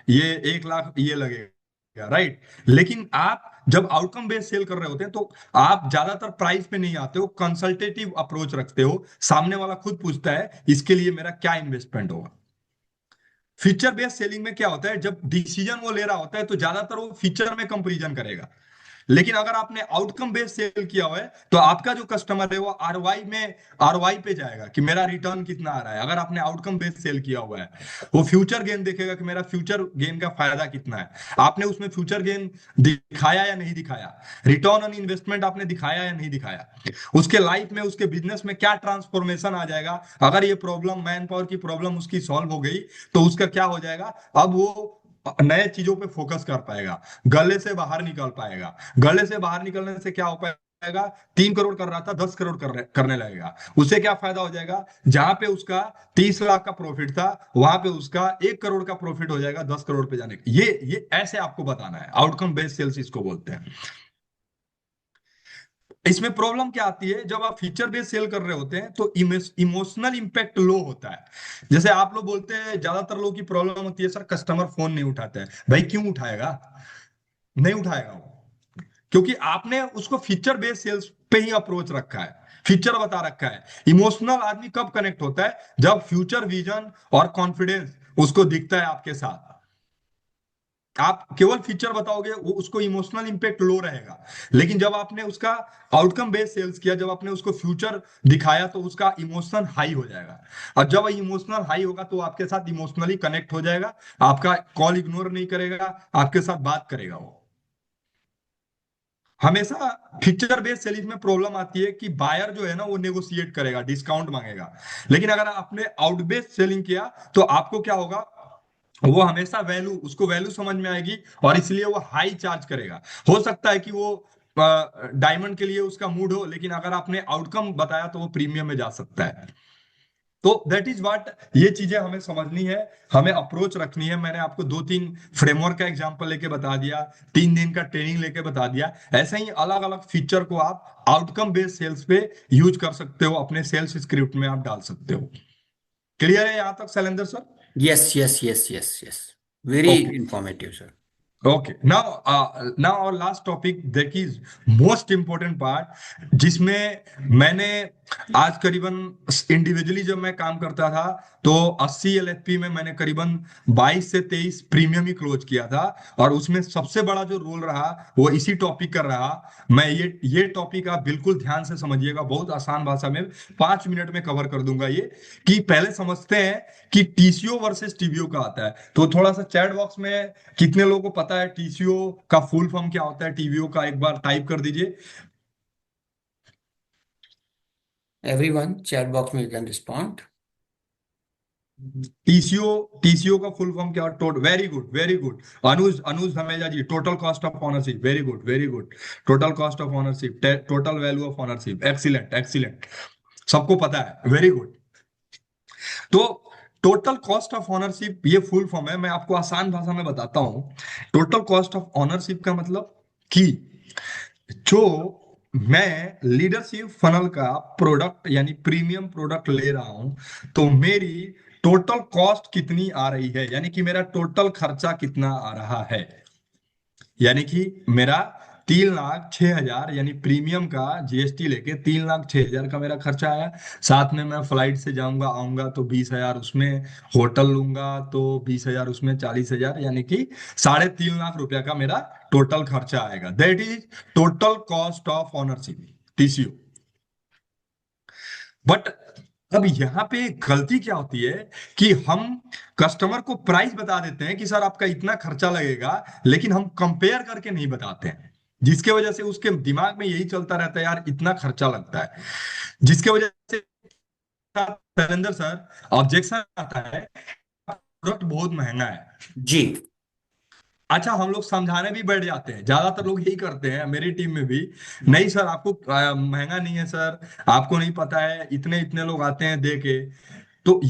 ये 1 लाख ये लगेगा, राइट। लेकिन आप जब आउटकम बेस्ड सेल कर रहे होते हैं तो आप ज्यादातर प्राइस पे नहीं आते हो, कंसल्टेटिव अप्रोच रखते हो। सामने वाला खुद पूछता है इसके लिए मेरा क्या इन्वेस्टमेंट होगा। फीचर बेस्ड सेलिंग में क्या होता है, जब डिसीजन वो ले रहा होता है तो ज्यादातर वो फीचर में कंपैरिजन करेगा। लेकिन अगर आपने आउटकम बेस्ड सेल किया हुआ है तो आपका जो कस्टमर है वो आरओआई में, आरओआई पे जाएगा कि मेरा रिटर्न कितना आ रहा है। अगर आपने आउटकम बेस्ड सेल किया हुआ है, वो फ्यूचर गेन देखेगा कि मेरा फ्यूचर गेन का फायदा कितना है। आपने उसमें फ्यूचर गेन दिखाया या नहीं दिखाया, रिटर्न ऑन इन्वेस्टमेंट आपने दिखाया या नहीं दिखाया, उसके लाइफ में, उसके बिजनेस में क्या ट्रांसफॉर्मेशन आ जाएगा। अगर ये प्रॉब्लम, मैन पावर की प्रॉब्लम उसकी सॉल्व हो गई, तो उसका क्या हो जाएगा, अब वो नए चीजों पे फोकस कर पाएगा, गले से बाहर निकल पाएगा। गले से बाहर निकलने से क्या हो पाएगा, 3 करोड़ कर रहा था 10 करोड़ करने लगेगा। उससे क्या फायदा हो जाएगा, जहां पे उसका 30 लाख का प्रॉफिट था, वहां पे उसका 1 करोड़ का प्रॉफिट हो जाएगा 10 करोड़ पे जाने का। ये ऐसे आपको बताना है, आउटकम बेस्ड सेल्स इसको बोलते हैं। इसमें प्रॉब्लम क्या आती है, जब आप फीचर बेस्ड सेल कर रहे होते हैं तो इमोशनल इंपैक्ट लो होता है। जैसे आप लोग बोलते हैं, ज्यादातर लोगों की प्रॉब्लम होती है, सर कस्टमर फोन नहीं उठाते हैं। भाई क्यों उठाएगा? नहीं उठाएगा वो, क्योंकि आपने उसको फीचर बेस्ड सेल्स पे ही अप्रोच रखा है, फीचर बता रखा है। इमोशनल आदमी कब कनेक्ट होता है, जब फ्यूचर विजन और कॉन्फिडेंस उसको दिखता है आपके साथ। आप केवल फीचर बताओगे, वो उसको इमोशनल इंपैक्ट लो रहेगा। लेकिन जब आपने उसका आउटकम बेस्ड सेल्स किया, जब आपने उसको फ्यूचर दिखाया, तो उसका इमोशन हाई हो जाएगा। और जब इमोशनल हाई होगा तो आपके साथ इमोशनली कनेक्ट हो जाएगा, आपका कॉल इग्नोर नहीं करेगा, आपके साथ बात करेगा वो। हमेशा फीचर बेस्ड सेलिंग में प्रॉब्लम आती है कि बायर जो है ना वो नेगोशिएट करेगा, डिस्काउंट मांगेगा। लेकिन अगर आपने आउट बेस्ड सेलिंग किया तो आपको क्या होगा, वो हमेशा वैल्यू, उसको वैल्यू समझ में आएगी, और इसलिए वो हाई चार्ज करेगा। हो सकता है कि वो डायमंड के लिए उसका मूड हो, लेकिन अगर आपने आउटकम बताया तो वो प्रीमियम में जा सकता है। तो दैट इज व्हाट, ये चीजें हमें समझनी है, हमें अप्रोच रखनी है। मैंने आपको 2-3 फ्रेमवर्क का एग्जांपल लेके बता दिया, 3 दिन का ट्रेनिंग लेके बता दिया। ऐसे ही अलग अलग फीचर को आप आउटकम बेस्ड सेल्स पे यूज कर सकते हो, अपने सेल्स स्क्रिप्ट में आप डाल सकते हो। क्लियर है यहाँ तक Shailendra sir? Yes yes yes yes yes, very okay, informative sir. Okay. Now और last topic, that is most important part, जिसमें मैंने आज करीबन इंडिविजुअली जब मैं काम करता था तो 80 एलएफपी में मैंने करीबन 22 से 23 प्रीमियम ही क्लोज किया था। और उसमें सबसे बड़ा जो रोल रहा वो इसी टॉपिक का रहा। मैं ये टॉपिक आप बिल्कुल ध्यान से समझिएगा, बहुत आसान भाषा में 5 मिनट में कवर कर दूंगा ये। कि पहले समझते हैं कि टीसीओ वर्सेस टीवीओ का आता है। तो थोड़ा सा चैट बॉक्स में कितने लोगों को पता है टीसीओ का फुल फॉर्म क्या होता है, टीवीओ का, एक बार टाइप कर दीजिए। एवरीवन, चैट बॉक्स में you can respond. TCO, TCO का फुल फॉर्म क्या? Very good, very good. Anuj Anuj Dhameja ji, total cost of ownership, very good, very good. Total cost of ownership, total value of ownership, excellent, excellent. सबको पता है, very good. तो total cost of ownership ये full form है, मैं आपको आसान भाषा में बताता हूं। टोटल कॉस्ट ऑफ ऑनरशिप का मतलब कि जो मैं लीडरशिप फनल का प्रोडक्ट यानी प्रीमियम प्रोडक्ट ले रहा हूं, तो मेरी टोटल कॉस्ट कितनी आ रही है, यानी कि मेरा टोटल खर्चा कितना आ रहा है। यानी कि मेरा 3,06,000 यानी प्रीमियम का जीएसटी लेके 3,06,000 का मेरा खर्चा आया। साथ में मैं फ्लाइट से जाऊंगा आऊंगा तो 20,000 उसमें, होटल लूंगा तो 20,000 उसमें, 40,000, यानी कि 3.5 लाख रुपया का मेरा टोटल खर्चा आएगा। That is total cost of ownership, TCO. But अब यहाँ पे गलती क्या होती है कि हम कस्टमर को प्राइस बता देते हैं कि सर आपका इतना खर्चा लगेगा, लेकिन हम कंपेयर करके नहीं बताते हैं, जिसके वजह से उसके दिमाग में यही चलता रहता है, यार इतना खर्चा लगता है, जिसके वजह से शैलेंद्र सर ऑब्जेक्शन आता है, प्रोडक्ट बहुत महंगा है। जी। अच्छा, हम लोग समझाने भी बैठ जाते हैं, ज्यादातर लोग यही करते हैं, मेरी टीम में भी। नहीं सर, आपको महंगा नहीं है सर, आपको नहीं पता है, इतने इतने लोग आते हैं दे के। तो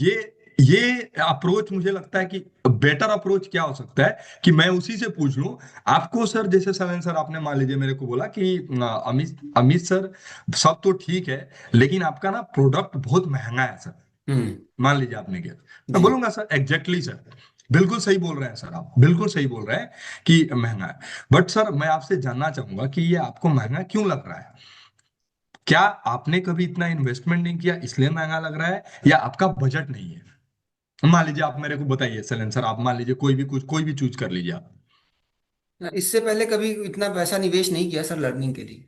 ये अप्रोच मुझे लगता है कि बेटर अप्रोच क्या हो सकता है कि मैं उसी से पूछ लूं आपको। सर जैसे सलन सर आपने मान लीजिए मेरे को बोला कि अमित अमित सर, सब तो ठीक है, लेकिन आपका ना प्रोडक्ट बहुत महंगा है सर। हम्म। मान लीजिए आपने किया, मैं जी। बोलूंगा सर एग्जैक्टली सर, बिल्कुल सही बोल रहे हैं सर, आप बिल्कुल सही बोल रहे हैं कि महंगा है। बट सर मैं आपसे जानना चाहूंगा कि ये आपको महंगा क्यों लग रहा है? क्या आपने कभी इतना इन्वेस्टमेंट नहीं किया इसलिए महंगा लग रहा है, या आपका बजट नहीं है? मान लीजिए आप मेरे को बताइए सलेन सर, आप मान लीजिए कोई भी कुछ कोई भी चूज कर लीजिए आप। इससे पहले कभी इतना पैसा निवेश नहीं किया सर लर्निंग के लिए।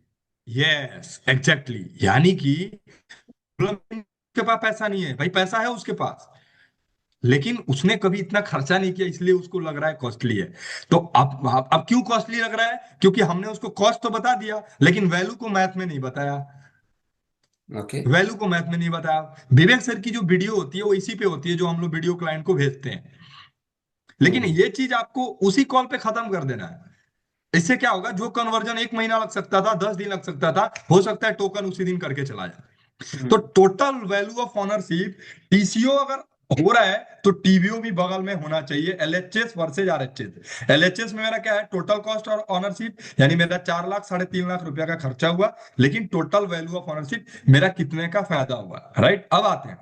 यस एग्जैक्टली, यानी कि के पास पैसा नहीं है भाई, पैसा है उसके पास, लेकिन उसने कभी इतना खर्चा नहीं किया, इसलिए उसको लग रहा है कॉस्टली है। तो अब क्यों कॉस्टली लग रहा है? क्योंकि हमने उसको कॉस्ट तो बता दिया, लेकिन वैल्यू को मैथ में नहीं बताया। ओके। वैल्यू को मैथ में नहीं बताया। विवेक सर की जो वीडियो होती है वो इसी पे होती है, जो हम लोग वीडियो क्लाइंट को भेजते हैं। लेकिन हम्म। ये चीज आपको उसी कॉल पे खत्म कर देना है। इससे क्या होगा, जो कन्वर्जन 1 महीना लग सकता था, 10 दिन लग सकता था, हो सकता है टोकन उसी दिन करके चला जाए। तो हम्म। Total value of ownership, TCO अगर हो रहा है तो टीवीओ भी बगल में होना चाहिए, एलएचएस वर्सेज आरएचएस। एलएचएस में मेरा क्या है, टोटल कॉस्ट और ऑनरशिप, यानी मेरा 4 लाख 3.5 लाख रुपया का खर्चा हुआ, लेकिन टोटल वैल्यू ऑफ ऑनरशिप मेरा कितने का फायदा हुआ, राइट? अब आते हैं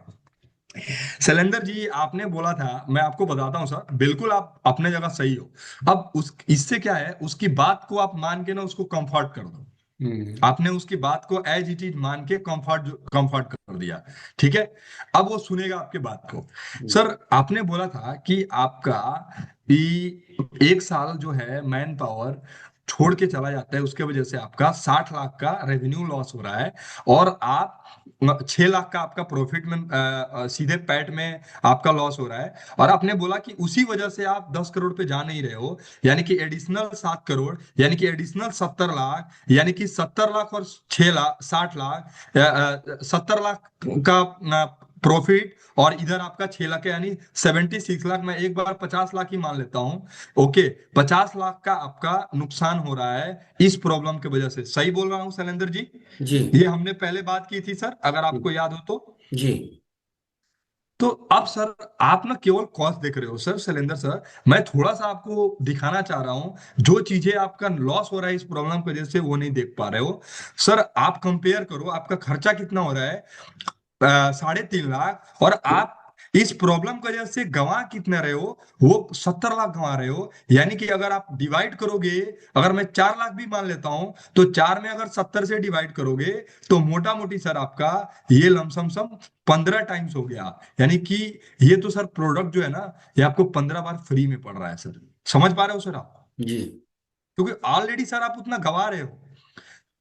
शैलेंद्र जी, आपने बोला था, मैं आपको बताता हूँ सर, बिल्कुल आप अपने जगह सही हो। अब उस इससे क्या है, उसकी बात को आप मान के ना उसको कंफर्ट कर दो। हम्म। आपने उसकी बात को एज इट इज मान के कंफर्ट कंफर्ट कर दिया, ठीक है? अब वो सुनेगा आपके बात को। हम्म। सर आपने बोला था कि आपका एक साल जो है मैन पावर छोड़ के चला जाता है, उसके वजह से आपका 60 लाख का रेवेन्यू लॉस हो रहा है, और आप 6 लाख का आपका प्रॉफिट में सीधे पैट में आपका लॉस हो रहा है। और आपने बोला कि उसी वजह से आप 10 करोड़ पे जा नहीं रहे हो, यानी कि एडिशनल 7 करोड़, यानी कि एडिशनल 70 लाख, यानी कि 70 लाख और 6 लाख 60 लाख, 70 लाख का प्रॉफिट, और इधर आपका 6 लाख है, यानी 76 लाख। मैं एक बार 50 लाख ही मान लेता हूँ। ओके, 50 लाख का आपका नुकसान हो रहा है इस प्रॉब्लम की वजह से। सही बोल रहा हूँ शैलेंद्र जी? जी। ये हमने पहले बात की थी सर, अगर आपको याद हो तो। जी। तो अब सर आप ना केवल कॉस्ट देख रहे हो सर, शैलेंद्र सर, मैं थोड़ा सा आपको दिखाना चाह रहा हूं, जो चीजें आपका लॉस हो रहा है इस प्रॉब्लम की वजह से वो नहीं देख पा रहे हो। सर आप कंपेयर करो, आपका खर्चा कितना हो रहा है, 3.5 लाख, और आप इस प्रॉब्लम की वजह से गंवा कितने रहे हो, वो 70 लाख गंवा रहे हो। यानी कि अगर आप डिवाइड करोगे, अगर मैं 4 लाख भी मान लेता हूं, तो 4 में अगर 70 से डिवाइड करोगे, तो मोटा मोटी सर आपका ये लमसम सम 15 टाइम्स हो गया। यानी कि ये तो सर प्रोडक्ट जो है ना, ये आपको 15 बार फ्री में पड़ रहा है सर। समझ पा रहे हो सर आप? जी। क्योंकि ऑलरेडी सर आप उतना गवा रहे हो,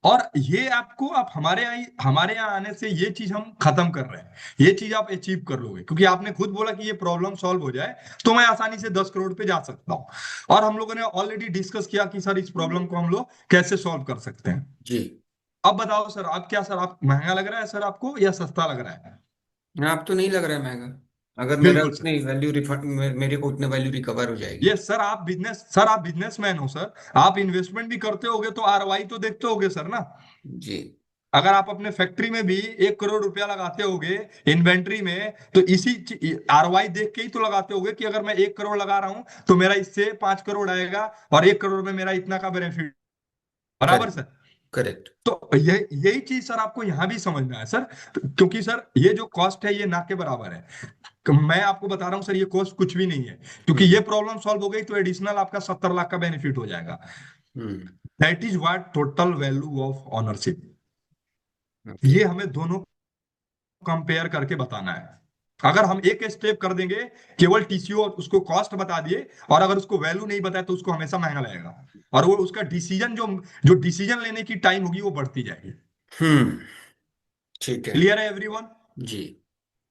और ये आपको, आप हमारे यहाँ आने से ये चीज हम खत्म कर रहे हैं, ये चीज आप अचीव कर लोगे, क्योंकि आपने खुद बोला कि ये प्रॉब्लम सॉल्व हो जाए तो मैं आसानी से 10 करोड़ पे जा सकता हूँ। और हम लोगों ने ऑलरेडी डिस्कस किया कि सर इस प्रॉब्लम को हम लोग कैसे सॉल्व कर सकते हैं। जी। अब बताओ सर, आप क्या, सर आप महंगा लग रहा है सर आपको या सस्ता लग रहा है? आप तो नहीं लग रहा है महंगा। अगर मेरा बिल्कुल सर। उतनी वैल्यू रिफंड, मेरे को उतने वैल्यू रिकवर हो जाएगी। ये सर आप बिजनेसमैन हो सर। आप इन्वेस्टमेंट भी करते होगे तो आरओआई तो देखते होगे सर ना। जी। अगर आप अपने फैक्ट्री में भी 1 करोड़ रुपया लगाते होगे इन्वेंट्री में, तो इसी आरओआई देख के ही तो लगाते होगे कि अगर मैं 1 करोड़ लगा रहा हूं तो मेरा इससे 5 करोड़ आएगा, और 1 करोड़ में मेरा इतना का बेनिफिट। बराबर करेक्ट। सर। करेक्ट। तो ये यही चीज सर आपको यहां भी समझना है सर। क्योंकि सर ये जो कॉस्ट है ये ना के बराबर है। मैं आपको बता रहा हूँ सर, ये कॉस्ट कुछ भी नहीं है। क्योंकि ये हम्म। प्रॉब्लम सॉल्व हो गई तो एडिशनल आपका 70 लाख का बेनिफिट हो जाएगा। Hmm. That is what total value of ownership. Okay. ये हमें दोनों कंपेयर करके बताना है। अगर हम एक स्टेप कर देंगे, केवल टीसीओ और उसको कॉस्ट बता दिए, और अगर उसको वैल्यू नहीं बताया तो उसको हमेशा महंगा लगेगा। और वो उसका डिसीजन जो जो डिसीजन लेने की टाइम होगी वो बढ़ती जाएगी। हम्म। ठीक है। क्लियर है एवरीवन? जी।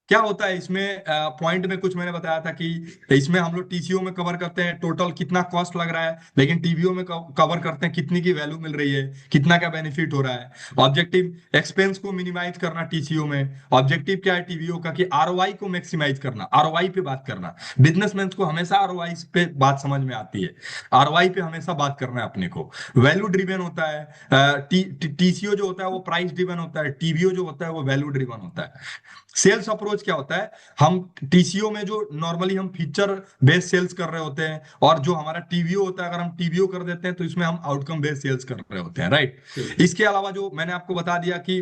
क्या होता है इसमें पॉइंट में कुछ मैंने बताया था कि इसमें हम लोग टीसीओ में कवर करते हैं टोटल कितना कॉस्ट लग रहा है, लेकिन टीवीओ में कवर करते हैं कितनी की वैल्यू मिल रही है, कितना का बेनिफिट हो रहा है। ऑब्जेक्टिव एक्सपेंस को मिनिमाइज करना टीसीओ में, ऑब्जेक्टिव क्या है टीवीओ का कि आरओआई को मैक्सिमाइज करना, आरओआई पे बात करना। बिजनेसमैन को हमेशा आरओआई पे बात समझ में आती है। आरओआई पे हमेशा बात करना है अपने को। वैल्यू ड्रिवन होता है टीसीओ जो होता है वो प्राइस ड्रिवन होता है, टीवीओ जो होता है वो वैल्यू ड्रिवन होता है। सेल्स अप्रोच क्या होता है, हम टीसीओ में जो नॉर्मली हम फीचर बेस्ड सेल्स कर रहे होते हैं, और जो हमारा टीवीओ होता है अगर हम टीवीओ कर देते हैं तो इसमें हम आउटकम बेस्ड सेल्स कर रहे होते हैं, राइट। ठीक। इसके अलावा जो मैंने आपको बता दिया कि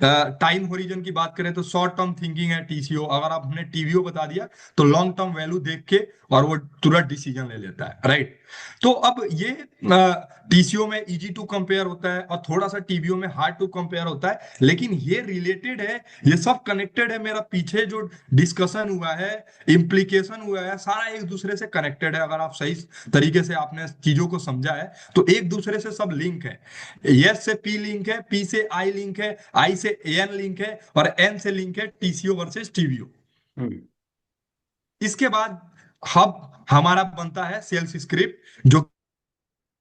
टाइम होरिजन की बात करें तो शॉर्ट टर्म थिंकिंग है टीसीओ। अगर आपने टीवीओ बता दिया तो लॉन्ग टर्म वैल्यू देख के और वो तुरंत डिसीजन ले लेता है, राइट। तो अब ये टीसीओ में इजी टू कंपेयर होता है और थोड़ा सा टीवीओ में हार्ड टू कंपेयर होता है, लेकिन ये रिलेटेड है, ये सब कनेक्टेड है। मेरा पीछे जो डिस्कशन हुआ है, इम्प्लीकेशन हुआ है, सारा एक दूसरे से कनेक्टेड है। अगर आप सही तरीके से आपने चीजों को समझा है तो एक दूसरे से सब लिंक है। एस से पी लिंक है, पी से आई लिंक है, आई से एन लिंक है, और एन से लिंक है टीसीओ वर्सेस टीवीओ। हम्म। इसके बाद हब हमारा बनता है सेल्स स्क्रिप्ट, जो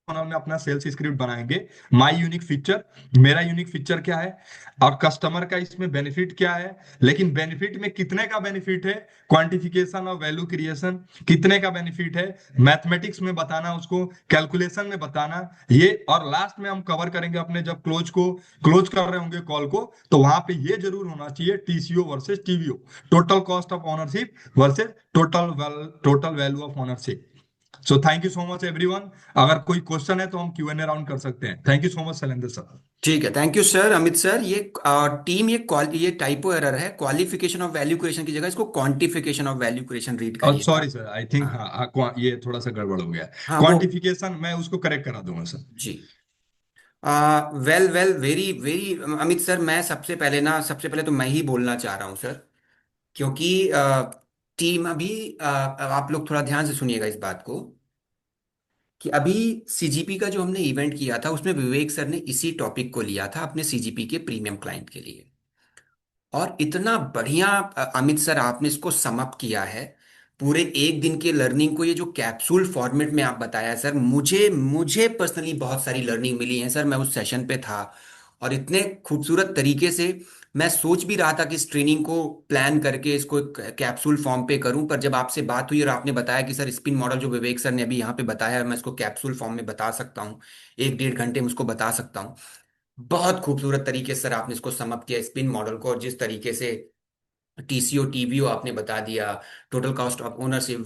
में अपना सेल्स स्क्रिप्ट बनाएंगे। माय यूनिक फीचर, मेरा यूनिक फीचर क्या है, और कस्टमर का इसमें बेनिफिट क्या है। लेकिन बेनिफिट में कितने का बेनिफिट है, क्वांटिफिकेशन और वैल्यू क्रिएशन, कितने का बेनिफिट है, मैथमेटिक्स में बताना, उसको कैलकुलेशन में बताना। ये और लास्ट में हम कवर करेंगे अपने जब क्लोज कर रहे होंगे कॉल को, तो वहां पे ये जरूर होना चाहिए TCO versus TVO, total cost of ownership versus total value of ownership. So thank you so much everyone. अगर कोई क्वेश्चन है तो हम क्यू एन ए राउंड कर सकते हैं। Thank you so much Shailendra sir. ठीक है, thank you sir, Amit sir. ये टीम, ये टाइपो एरर है, क्वालिफिकेशन ऑफ वैल्यू क्रिएशन की जगह इसको quantification of value creation read और करिएगा। सॉरी सर, आई थिंक हाँ। ये थोड़ा सा गड़बड़ हो गया। हाँ वो। क्वांटिफिकेशन मैं उसको करेक्ट करा दूंगा सर। जी। Well well, very very. Amit sir, मैं सबसे पहले तो मैं ही बोलना चाह रहा हूँ सर, क्योंकि टीम अभी, आप लोग थोड़ा ध्यान से सुनिएगा इस बात को, कि अभी सीजीपी का जो हमने इवेंट किया था उसमें विवेक सर ने इसी टॉपिक को लिया था अपने सीजीपी के प्रीमियम क्लाइंट के लिए। और इतना बढ़िया अमित सर आपने इसको समअप किया है, पूरे एक दिन के लर्निंग को, ये जो कैप्सूल फॉर्मेट में आप बताया सर, मुझे मुझे पर्सनली बहुत सारी लर्निंग मिली है सर। मैं उस सेशन पे था और इतने खूबसूरत तरीके से मैं सोच भी रहा था कि इस ट्रेनिंग को प्लान करके इसको एक कैप्सूल फॉर्म पे करूं, पर जब आपसे बात हुई और आपने बताया कि सर स्पिन मॉडल जो विवेक सर ने अभी यहाँ पे बताया है, मैं इसको कैप्सूल फॉर्म में बता सकता हूँ, 1 1.5 घंटे में उसको बता सकता हूँ। बहुत खूबसूरत तरीके से सर आपने इसको समअप किया स्पिन मॉडल को, और जिस तरीके से टीसीओ टीवीओ आपने बता दिया, total cost of ownership,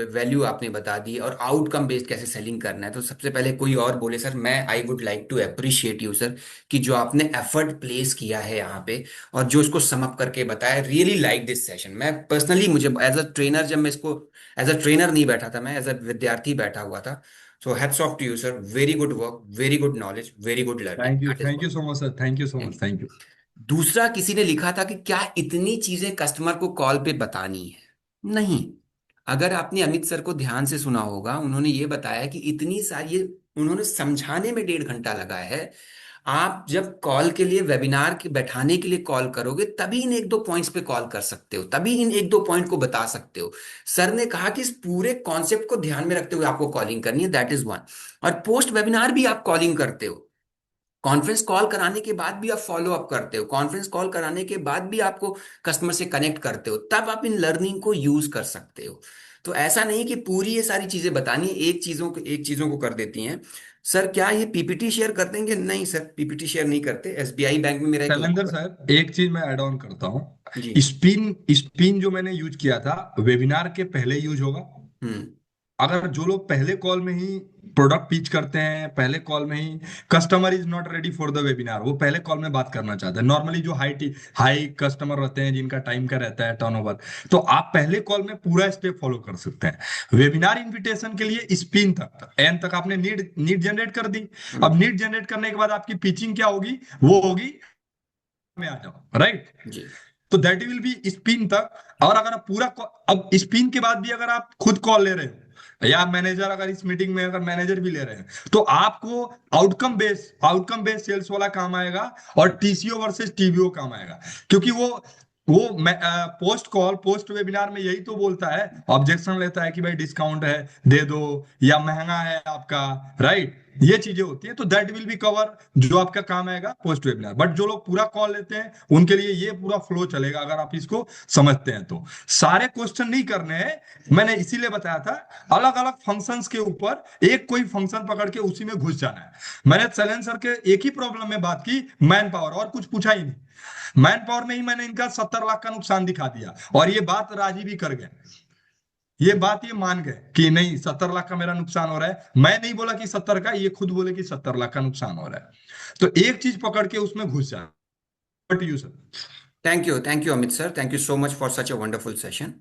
value आपने बता दी, और आउटकम बेस्ड कैसे सेलिंग करना है। तो सबसे पहले कोई और बोले सर, मैं I would like to appreciate you sir, कि जो आपने एफर्ट प्लेस किया है यहाँ पे और जो इसको समअप करके बताया, रियली लाइक दिस सेशन। मैं पर्सनली, मुझे एज अ ट्रेनर, जब मैं इसको एज अ ट्रेनर नहीं बैठा था, मैं एज अ विद्यार्थी बैठा हुआ था। So hats off to you sir, very good work, very good knowledge, very good learning, that is thank you so much sir, thank you so much, thank you. दूसरा, किसी ने लिखा था कि क्या इतनी चीजें कस्टमर को कॉल पे बतानी है? नहीं। अगर आपने अमित सर को ध्यान से सुना होगा, उन्होंने ये बताया कि इतनी सारी उन्होंने समझाने में 1.5 घंटा लगा है। आप जब कॉल के लिए, वेबिनार के बैठाने के लिए कॉल करोगे, तभी इन 1 2 पॉइंट्स पे कॉल कर सकते हो, तभी इन 1 2 पॉइंट को बता सकते हो। सर ने कहा कि इस पूरे कॉन्सेप्ट को ध्यान में रखते हुए आपको कॉलिंग करनी है, दैट इज वन। और पोस्ट वेबिनार भी आप कॉलिंग करते हो, कॉन्फ्रेंस कॉल कराने के बाद भी आप फॉलो अप करते हो, कॉन्फ्रेंस कॉल कराने के बाद भी आपको कस्टमर से कनेक्ट करते हो, तब आप इन लर्निंग को यूज कर सकते हो। तो ऐसा नहीं कि पूरी ये सारी चीजें बतानी है, एक चीजों को कर देती हैं। सर क्या ये पीपीटी शेयर कर देंगे? नहीं सर, पीपीटी शेयर नहीं करते। एसबीआई बैंक में मेरा एक शैलेंद्र सर, एक चीज मैं ऐड ऑन करता हूँ। जी। स्पिन स्पिन जो मैंने यूज किया था, वेबिनार के पहले यूज होगा। हम्म। अगर जो लोग पहले कॉल में ही प्रोडक्ट पिच करते हैं, पहले कॉल में ही customer is not ready for the webinar, वो पहले कॉल में बात करना चाहते हैं, नॉर्मली जो हाई कस्टमर रहते हैं जिनका टाइम का रहता है टर्नओवर, तो आप पहले कॉल में पूरा स्टेप फॉलो कर सकते हैं। वेबिनार इनविटेशन के लिए स्पिन तक एंड तक आपने नीड नीड जनरेट कर दी। हम्म। अब नीड जनरेट करने के बाद आपकी पिचिंग क्या होगी? वो होगी में आ जाओ, राइट? जी। तो दैट विल बी स्पिन तक। और अगर आप अब स्पिन के बाद भी अगर आप खुद कॉल ले रहे हो, या मैनेजर अगर इस मीटिंग में अगर मैनेजर भी ले रहे हैं, तो आपको आउटकम बेस्ड सेल्स वाला काम आएगा, और टीसीओ वर्सेस टीबीओ काम आएगा। क्योंकि वो पोस्ट वेबिनार में यही तो बोलता है, ऑब्जेक्शन लेता है कि भाई डिस्काउंट है, दे दो, या महंगा है आपका, राइट? ये चीजें होती है, तो दैट विल बी कवर जो आपका काम आएगा पोस्ट वेबिनार। बट जो लोग पूरा कॉल लेते हैं उनके लिए ये पूरा फ्लो चलेगा, अगर आप इसको समझते हैं तो। सारे क्वेश्चन नहीं करने हैं, मैंने इसीलिए बताया था। अलग अलग फंक्शंस के ऊपर एक कोई फंक्शन पकड़ के उसी में घुस जाना है। मैंने चैलेंज सर के एक ही प्रॉब्लम में बात की, मैन पावर, और कुछ पूछा ही नहीं। मैन पावर में ही मैंने इनका 70 लाख का नुकसान दिखा दिया, और ये बात राजी भी कर गए। ये मान गए कि नहीं, 70 लाख का मेरा नुकसान हो रहा है। मैं नहीं बोला कि 70 का, ये खुद बोले कि 70 लाख का नुकसान हो रहा है। तो एक चीज पकड़ के उसमें घुस जाए। But you sir. Thank you Amit sir, thank you so much for such a wonderful session.